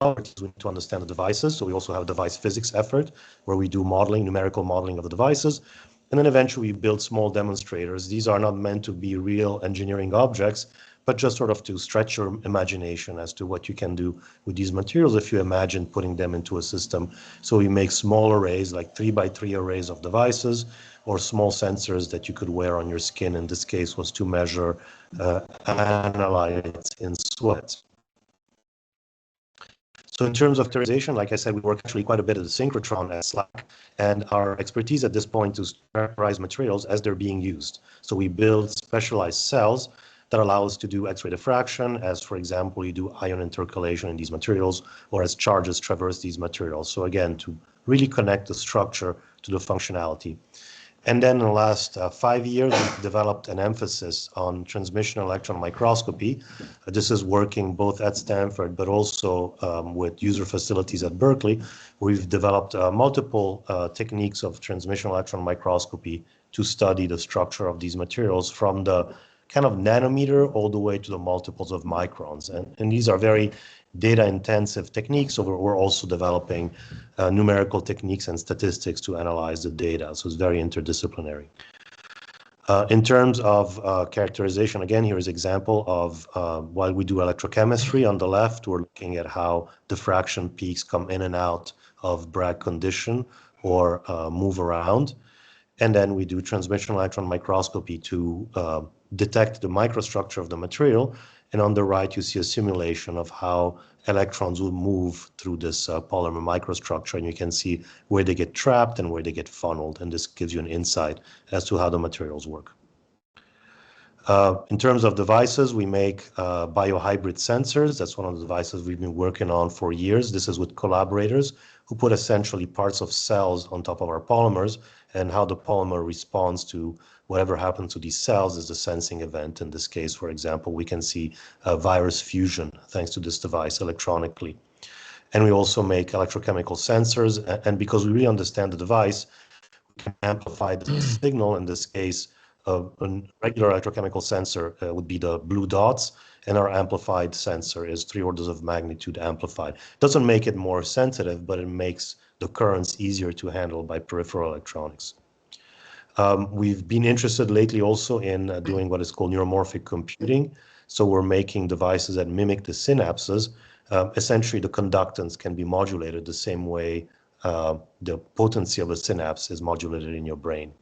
S3: we need to understand the devices, so we also have a device physics effort where we do modeling, numerical modeling of the devices, and then eventually we build small demonstrators. These are not meant to be real engineering objects, but just sort of to stretch your imagination as to what you can do with these materials if you imagine putting them into a system. So we make small arrays, like 3x3 arrays of devices, or small sensors that you could wear on your skin. In this case was to measure analytes in sweat. So in terms of characterization, like I said, we work actually quite a bit at the synchrotron at SLAC, and our expertise at this point is to characterize materials as they're being used. So we build specialized cells that allow us to do X-ray diffraction, as for example, you do ion intercalation in these materials, or as charges traverse these materials. So again, to really connect the structure to the functionality. And then in the last 5 years, we've developed an emphasis on transmission electron microscopy. This is working both at Stanford, but also with user facilities at Berkeley. We've developed multiple techniques of transmission electron microscopy to study the structure of these materials from the kind of nanometer all the way to the multiples of microns. And these are very data-intensive techniques, so we're also developing numerical techniques and statistics to analyze the data, so it's very interdisciplinary. In terms of characterization, again, here's an example of while we do electrochemistry on the left, we're looking at how diffraction peaks come in and out of Bragg condition or move around. And then we do transmission electron microscopy to detect the microstructure of the material. And on the right, you see a simulation of how electrons will move through this polymer microstructure, and you can see where they get trapped and where they get funneled, and this gives you an insight as to how the materials work. In terms of devices, we make biohybrid sensors. That's one of the devices we've been working on for years. This is with collaborators who put essentially parts of cells on top of our polymers, and how the polymer responds to whatever happens to these cells is the sensing event. In this case, for example, we can see virus fusion thanks to this device electronically. And we also make electrochemical sensors, and because we really understand the device, we can amplify the signal. In this case, a regular electrochemical sensor would be the blue dots, and our amplified sensor is 3 orders of magnitude amplified. Doesn't make it more sensitive, but it makes the currents easier to handle by peripheral electronics. We've been interested lately also in doing what is called neuromorphic computing. So we're making devices that mimic the synapses. Essentially, the conductance can be modulated the same way the potency of a synapse is modulated in your brain.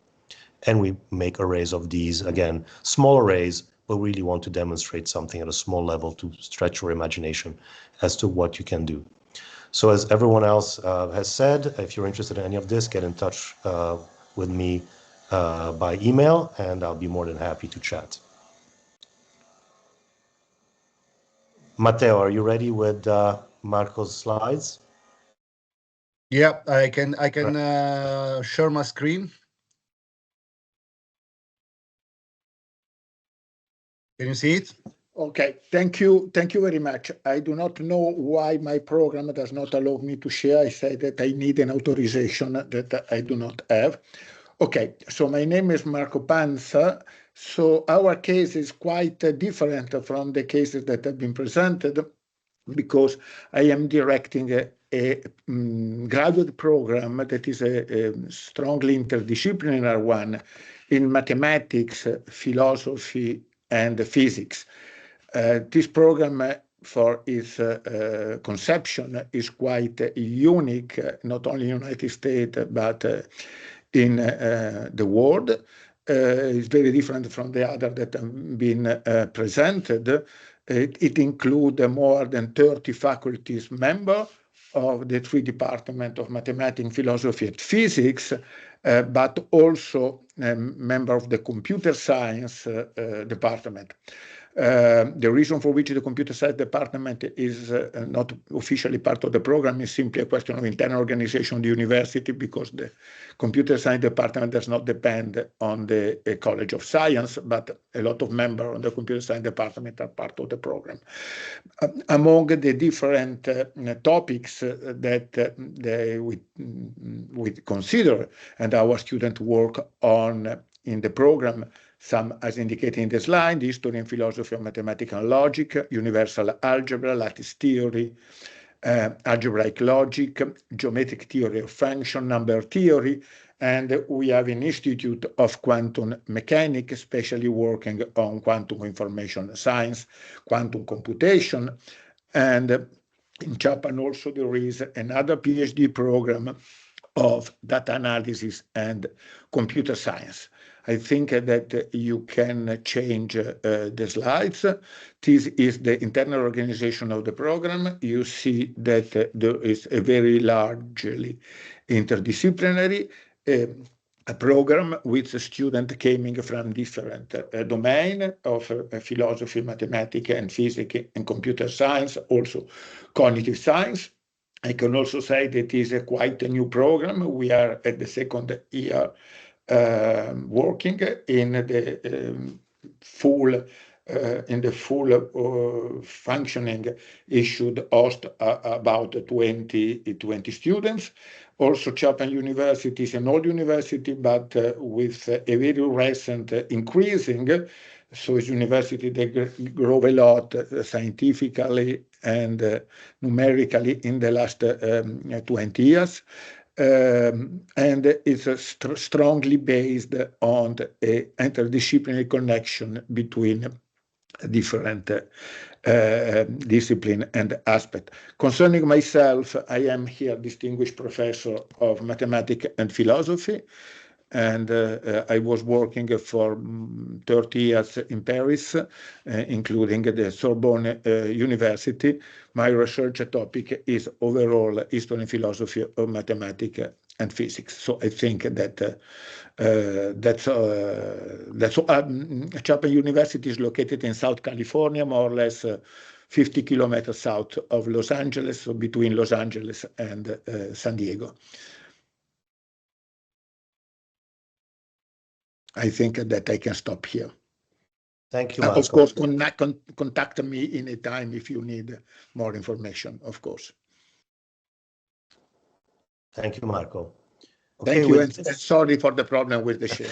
S3: And we make arrays of these, again, small arrays, but really want to demonstrate something at a small level to stretch your imagination as to what you can do. So as everyone else has said, if you're interested in any of this, get in touch with me by email, and I'll be more than happy to chat. Matteo, are you ready with Marco's slides?
S4: Yeah, I can share my screen. Can you see it?
S17: Okay, thank you very much. I do not know why my program does not allow me to share. I say that I need an authorization that I do not have. Okay, so my name is Marco Panza. So our case is quite different from the cases that have been presented, because I am directing a graduate program that is a strongly interdisciplinary one in mathematics, philosophy, and physics. This program, for its conception, is quite unique, not only in the United States, but in the world. It's very different from the other that have been presented. It includes more than 30 faculties members of the 3 departments of mathematics, philosophy, and physics, but also a member of the computer science department. The reason for which the computer science department is not officially part of the program is simply a question of internal organization of the university, because the computer science department does not depend on the College of Science, but a lot of members of the computer science department are part of the program. Among the different topics that we consider and our students work on in the program, some as indicated in the slide: history and philosophy of mathematics and logic, universal algebra, lattice theory, algebraic logic, geometric theory of function, number theory, and we have an institute of quantum mechanics, especially working on quantum information science, quantum computation, and in Japan also there is another PhD program of data analysis and computer science. I think that you can change the slides. This is the internal organization of the program. You see that there is a very largely interdisciplinary a program with students coming from different domains of philosophy, mathematics, and physics, and computer science, also cognitive science. I can also say that it is quite a new program. We are at the 2nd year working in the full functioning. It should host about 20 students. Also, Chapman University is an old university, but with a very recent increasing. So it's a university that grew a lot scientifically and numerically in the last 20 years. And it's strongly based on an interdisciplinary connection between different discipline and aspect. Concerning myself, I am here distinguished professor of mathematics and philosophy. and I was working for 30 years in Paris, including the Sorbonne University. My research topic is overall history and philosophy of mathematics and physics. So I think that Chapman University is located in South California, more or less 50 kilometers south of Los Angeles, so between Los Angeles and San Diego. I think that I can stop here.
S3: Thank you, Marco.
S17: Of course, contact me anytime if you need more information, of course.
S3: Thank you, Marco.
S17: Okay, thank you, and sorry for the problem with the share.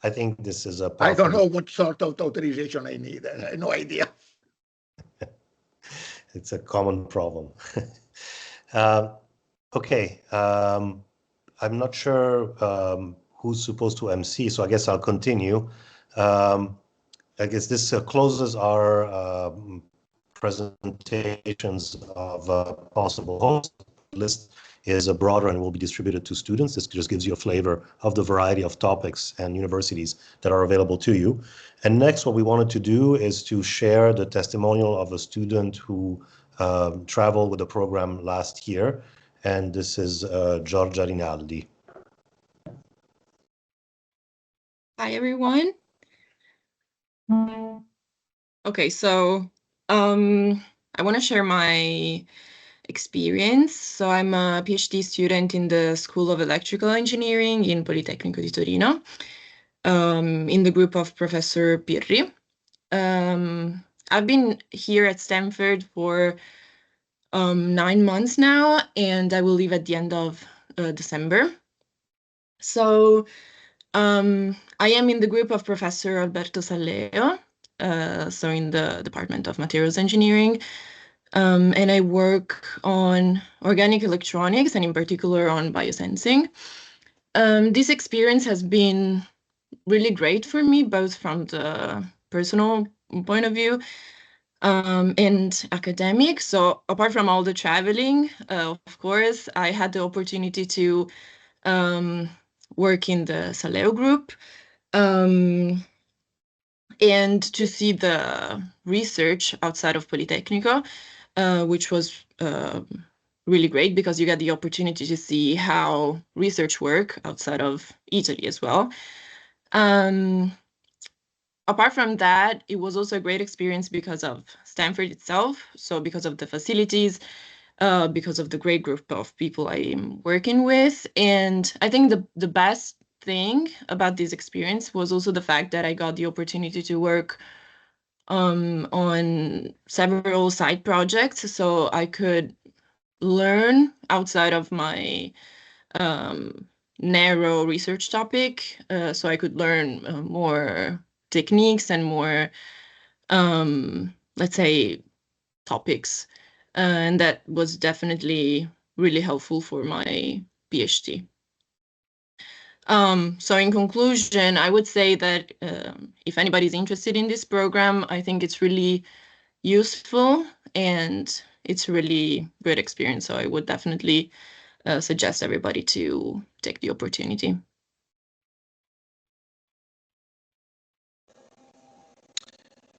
S3: I think this is a
S17: I don't know what sort of authorization I need. I have no idea.
S3: It's a common problem. Okay, I'm not sure who's supposed to MC, so I guess I'll continue. I guess this closes our presentations of possible hosts. List is broader and will be distributed to students. This just gives you a flavor of the variety of topics and universities that are available to you. And next, what we wanted to do is to share the testimonial of a student who traveled with the program last year. And this is Giorgia Rinaldi.
S18: Hi, everyone. Okay, so I want to share my experience. So I'm a PhD student in the School of Electrical Engineering in Politecnico di Torino, in the group of Professor Pirri. I've been here at Stanford for 9 months now, and I will leave at the end of December. So I am in the group of Professor Alberto Salleo, so in the Department of Materials Engineering, and I work on organic electronics and in particular on biosensing. This experience has been really great for me, both from the personal point of view and academic. So apart from all the traveling, of course, I had the opportunity to work in the Salleo group and to see the research outside of Politecnico, which was really great because you get the opportunity to see how research work outside of Italy as well. Apart from that, it was also a great experience because of Stanford itself, so because of the facilities, because of the great group of people I'm working with. And I think the best thing about this experience was also the fact that I got the opportunity to work on several side projects, so I could learn outside of my narrow research topic, so I could learn more techniques and more, let's say, topics. And that was definitely really helpful for my PhD. So in conclusion, I would say that if anybody's interested in this program, I think it's really useful and it's a really good experience. So I would definitely suggest everybody to take the opportunity.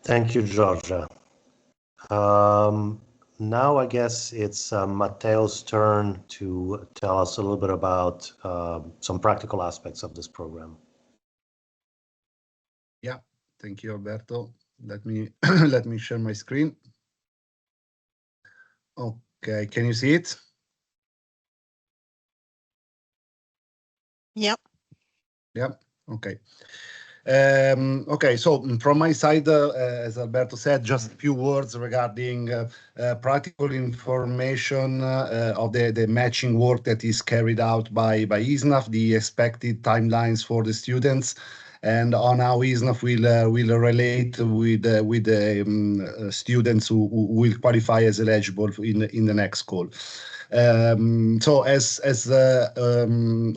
S3: Thank you, Giorgia. Now I guess it's Matteo's turn to tell us a little bit about some practical aspects of this program.
S4: Yeah, thank you, Alberto. Let me let me share my screen. Okay, can you see it?
S15: Yep.
S4: Yep. Okay. Okay, so from my side, as Alberto said, just a few words regarding practical information of the matching work that is carried out by ISNAF, the expected timelines for the students, and on how ISNAF will relate with the students who will qualify as eligible in the next call. So as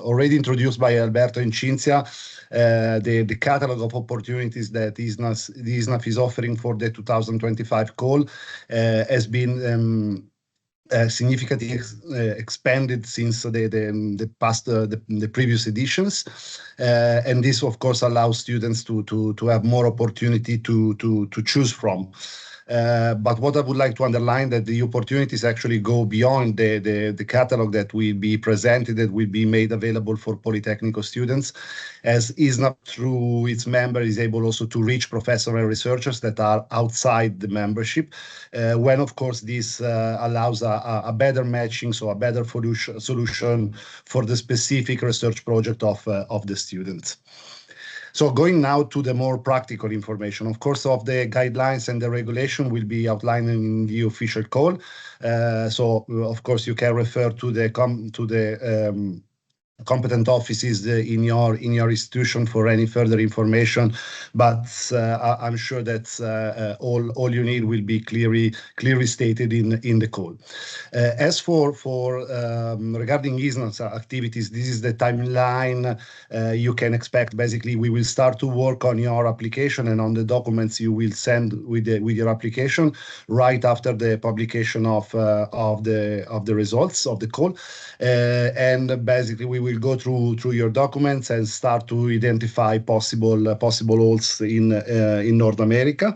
S4: already introduced by Alberto and Cinzia, the catalog of opportunities that ISNAF is offering for the 2025 call has been significantly expanded since the previous editions, and this of course allows students to have more opportunity to choose from. But what I would like to underline that the opportunities actually go beyond the catalog that will be presented, that will be made available for Polytechnical students, as ISNAF through its member is able also to reach professors and researchers that are outside the membership, when of course this allows a better matching, so a better solution for the specific research project of the students. So going now to the more practical information, of course, of the guidelines and the regulation will be outlined in the official call. So of course you can refer to the competent offices in your institution for any further information, but I'm sure that all you need will be clearly stated in the call. As for regarding ISNAF's activities, this is the timeline you can expect. Basically, we will start to work on your application and on the documents you will send with your application right after the publication of the results of the call, and basically we will go through your documents and start to identify possible holes in North America.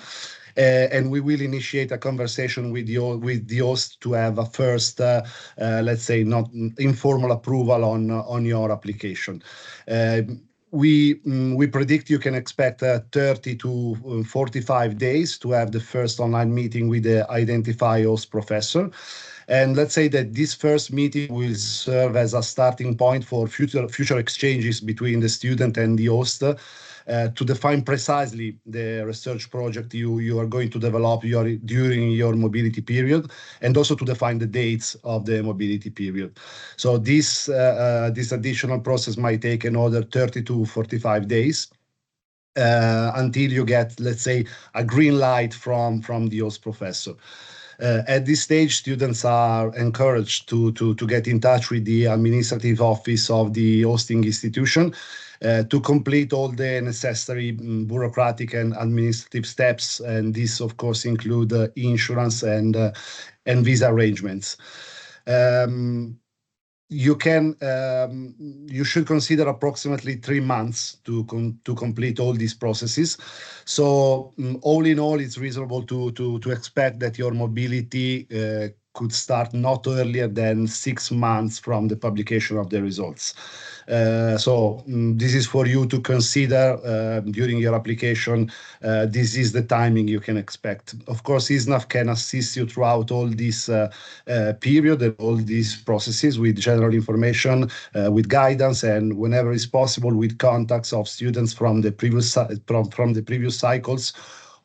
S4: And we will initiate a conversation with the host to have a first, let's say, not informal approval on your application. We predict you can expect 30 to 45 days to have the first online meeting with the identified host professor. And let's say that this first meeting will serve as a starting point for future exchanges between the student and the host, to define precisely the research project you are going to develop during your mobility period, and also to define the dates of the mobility period. So this additional process might take another 30 to 45 days until you get, let's say, a green light from the host professor. At this stage, students are encouraged to get in touch with the administrative office of the hosting institution to complete all the necessary bureaucratic and administrative steps, and this, of course, include insurance and visa arrangements. You should consider approximately 3 months to complete all these processes. So all in all, it's reasonable to expect that your mobility could start not earlier than 6 months from the publication of the results. So this is for you to consider during your application. This is the timing you can expect. Of course, ISNAF can assist you throughout all this period and all these processes with general information, with guidance, and whenever it's possible with contacts of students from the previous cycles,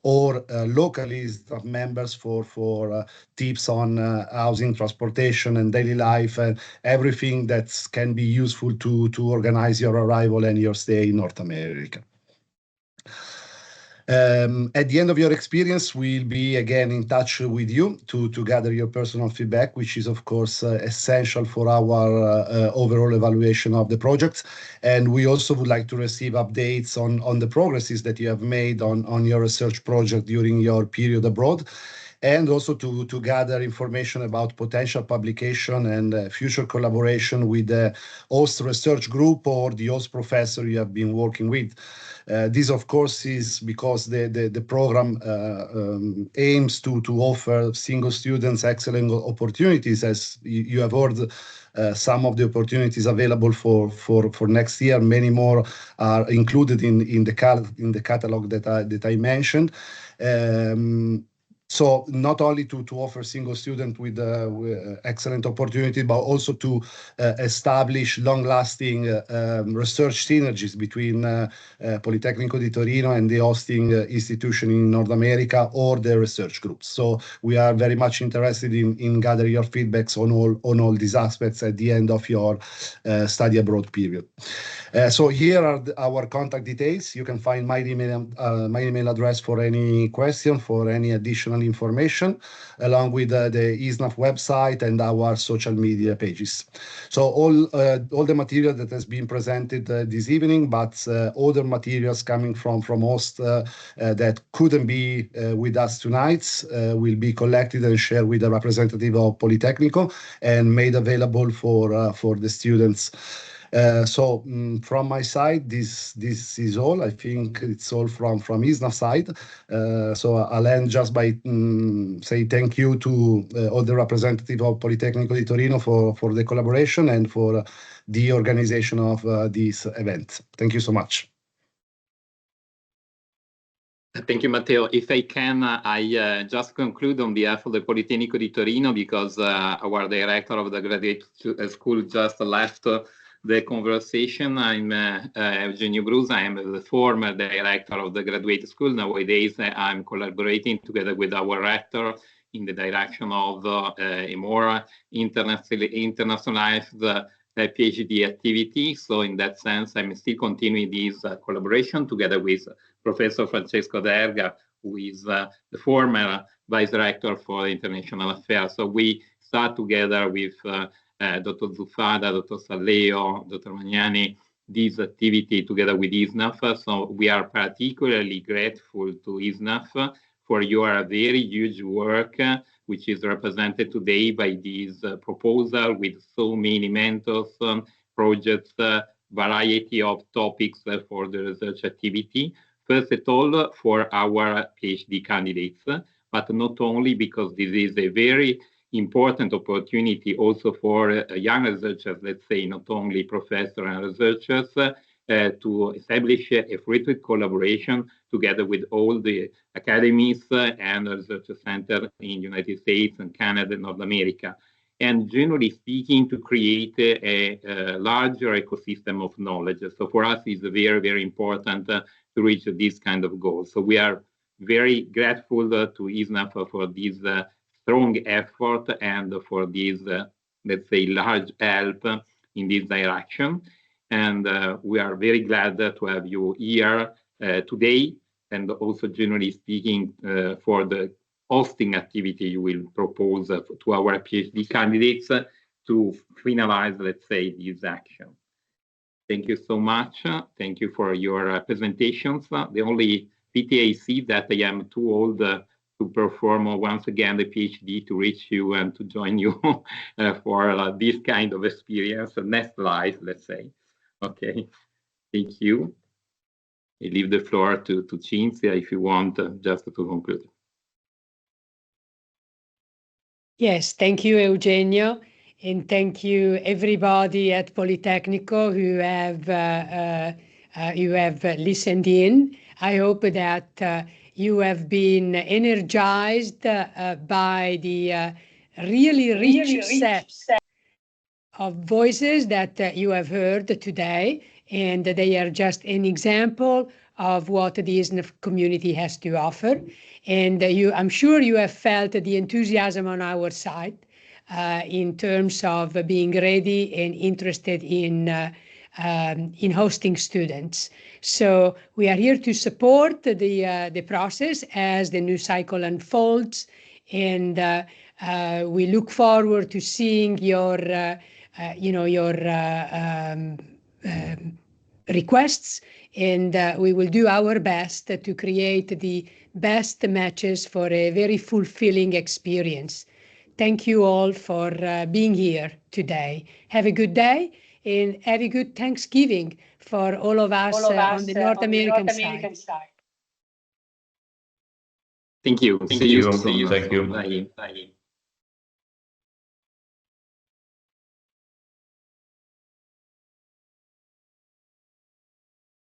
S4: or locally staff members for tips on housing, transportation, and daily life, and everything that can be useful to organize your arrival and your stay in North America. At the end of your experience, we'll be again in touch with you to gather your personal feedback, which is of course essential for our overall evaluation of the project. And we also would like to receive updates on the progresses that you have made on your research project during your period abroad, and also to gather information about potential publication and future collaboration with the host research group or the host professor you have been working with. This, of course, is because the program aims to offer single students excellent opportunities. As you have heard, some of the opportunities available for next year, many more are included in the catalog that I mentioned. So not only to offer single student with excellent opportunity, but also to establish long-lasting research synergies between Politecnico di Torino and the hosting institution in North America or the research groups. So we are very much interested in gathering your feedbacks on all these aspects at the end of your study abroad period. So here are our contact details. You can find my email address for any question, for any additional information, along with the ISNAF website and our social media pages. So all the material that has been presented this evening, but other materials coming from hosts that couldn't be with us tonight will be collected and shared with the representative of Politecnico and made available for the students. So from my side, this is all. I think it's all from ISNAF side. So I'll end just by saying thank you to all the representatives of Politecnico di Torino for the collaboration and for the organization of this event. Thank you so much.
S19: Thank you, Matteo. If I can, I just conclude on behalf of the Politecnico di Torino, because our director of the graduate school just left the conversation. I'm Eugenio Brusa. I am the former director of the graduate school. Nowadays, I'm collaborating together with our rector in the direction of a more internationalized PhD activity. So in that sense, I'm still continuing this collaboration together with Professor Francesco Derga, who is the former vice rector for international affairs. So we start together with Dr. Zuffada, Dr. Salleo, Dr. Magnani, this activity together with ISNAF. So we are particularly grateful to ISNAF for your very huge work, which is represented today by this proposal with so many mentors, projects, variety of topics for the research activity. First of all, for our PhD candidates, but not only, because this is a very important opportunity also for young researchers, let's say, not only professors and researchers, to establish a fruitful collaboration together with all the academies and research centers in the United States and Canada and North America. And generally speaking, to create a larger ecosystem of knowledge. So for us, it's very, very important to reach this kind of goal. So we are very grateful to ISNAF for this strong effort and for this, let's say, large help in this direction. And we are very glad to have you here today, and also generally speaking for the hosting activity you will propose to our PhD candidates to finalize, let's say, this action. Thank you so much. Thank you for your presentations. The only pity I see that I am too old to perform once again the PhD to reach you and to join you for this kind of experience, next life, let's say. Okay, thank you. I leave the floor to Cinzia if you want just to conclude.
S2: Yes, thank you, Eugenio, and thank you everybody at Politecnico who have listened in. I hope that you have been energized by the really rich set of voices that you have heard today, and they are just an example of what the ISNAF community has to offer. And I'm sure you have felt the enthusiasm on our side in terms of being ready and interested in hosting students. So we are here to support the process as the new cycle unfolds, and we look forward to seeing your requests, and we will do our best to create the best matches for a very fulfilling experience. Thank you all for being here today. Have a good day, and have a good Thanksgiving for all of us on the North American side.
S19: Thank you.
S14: See you soon. Thank you.
S19: Bye.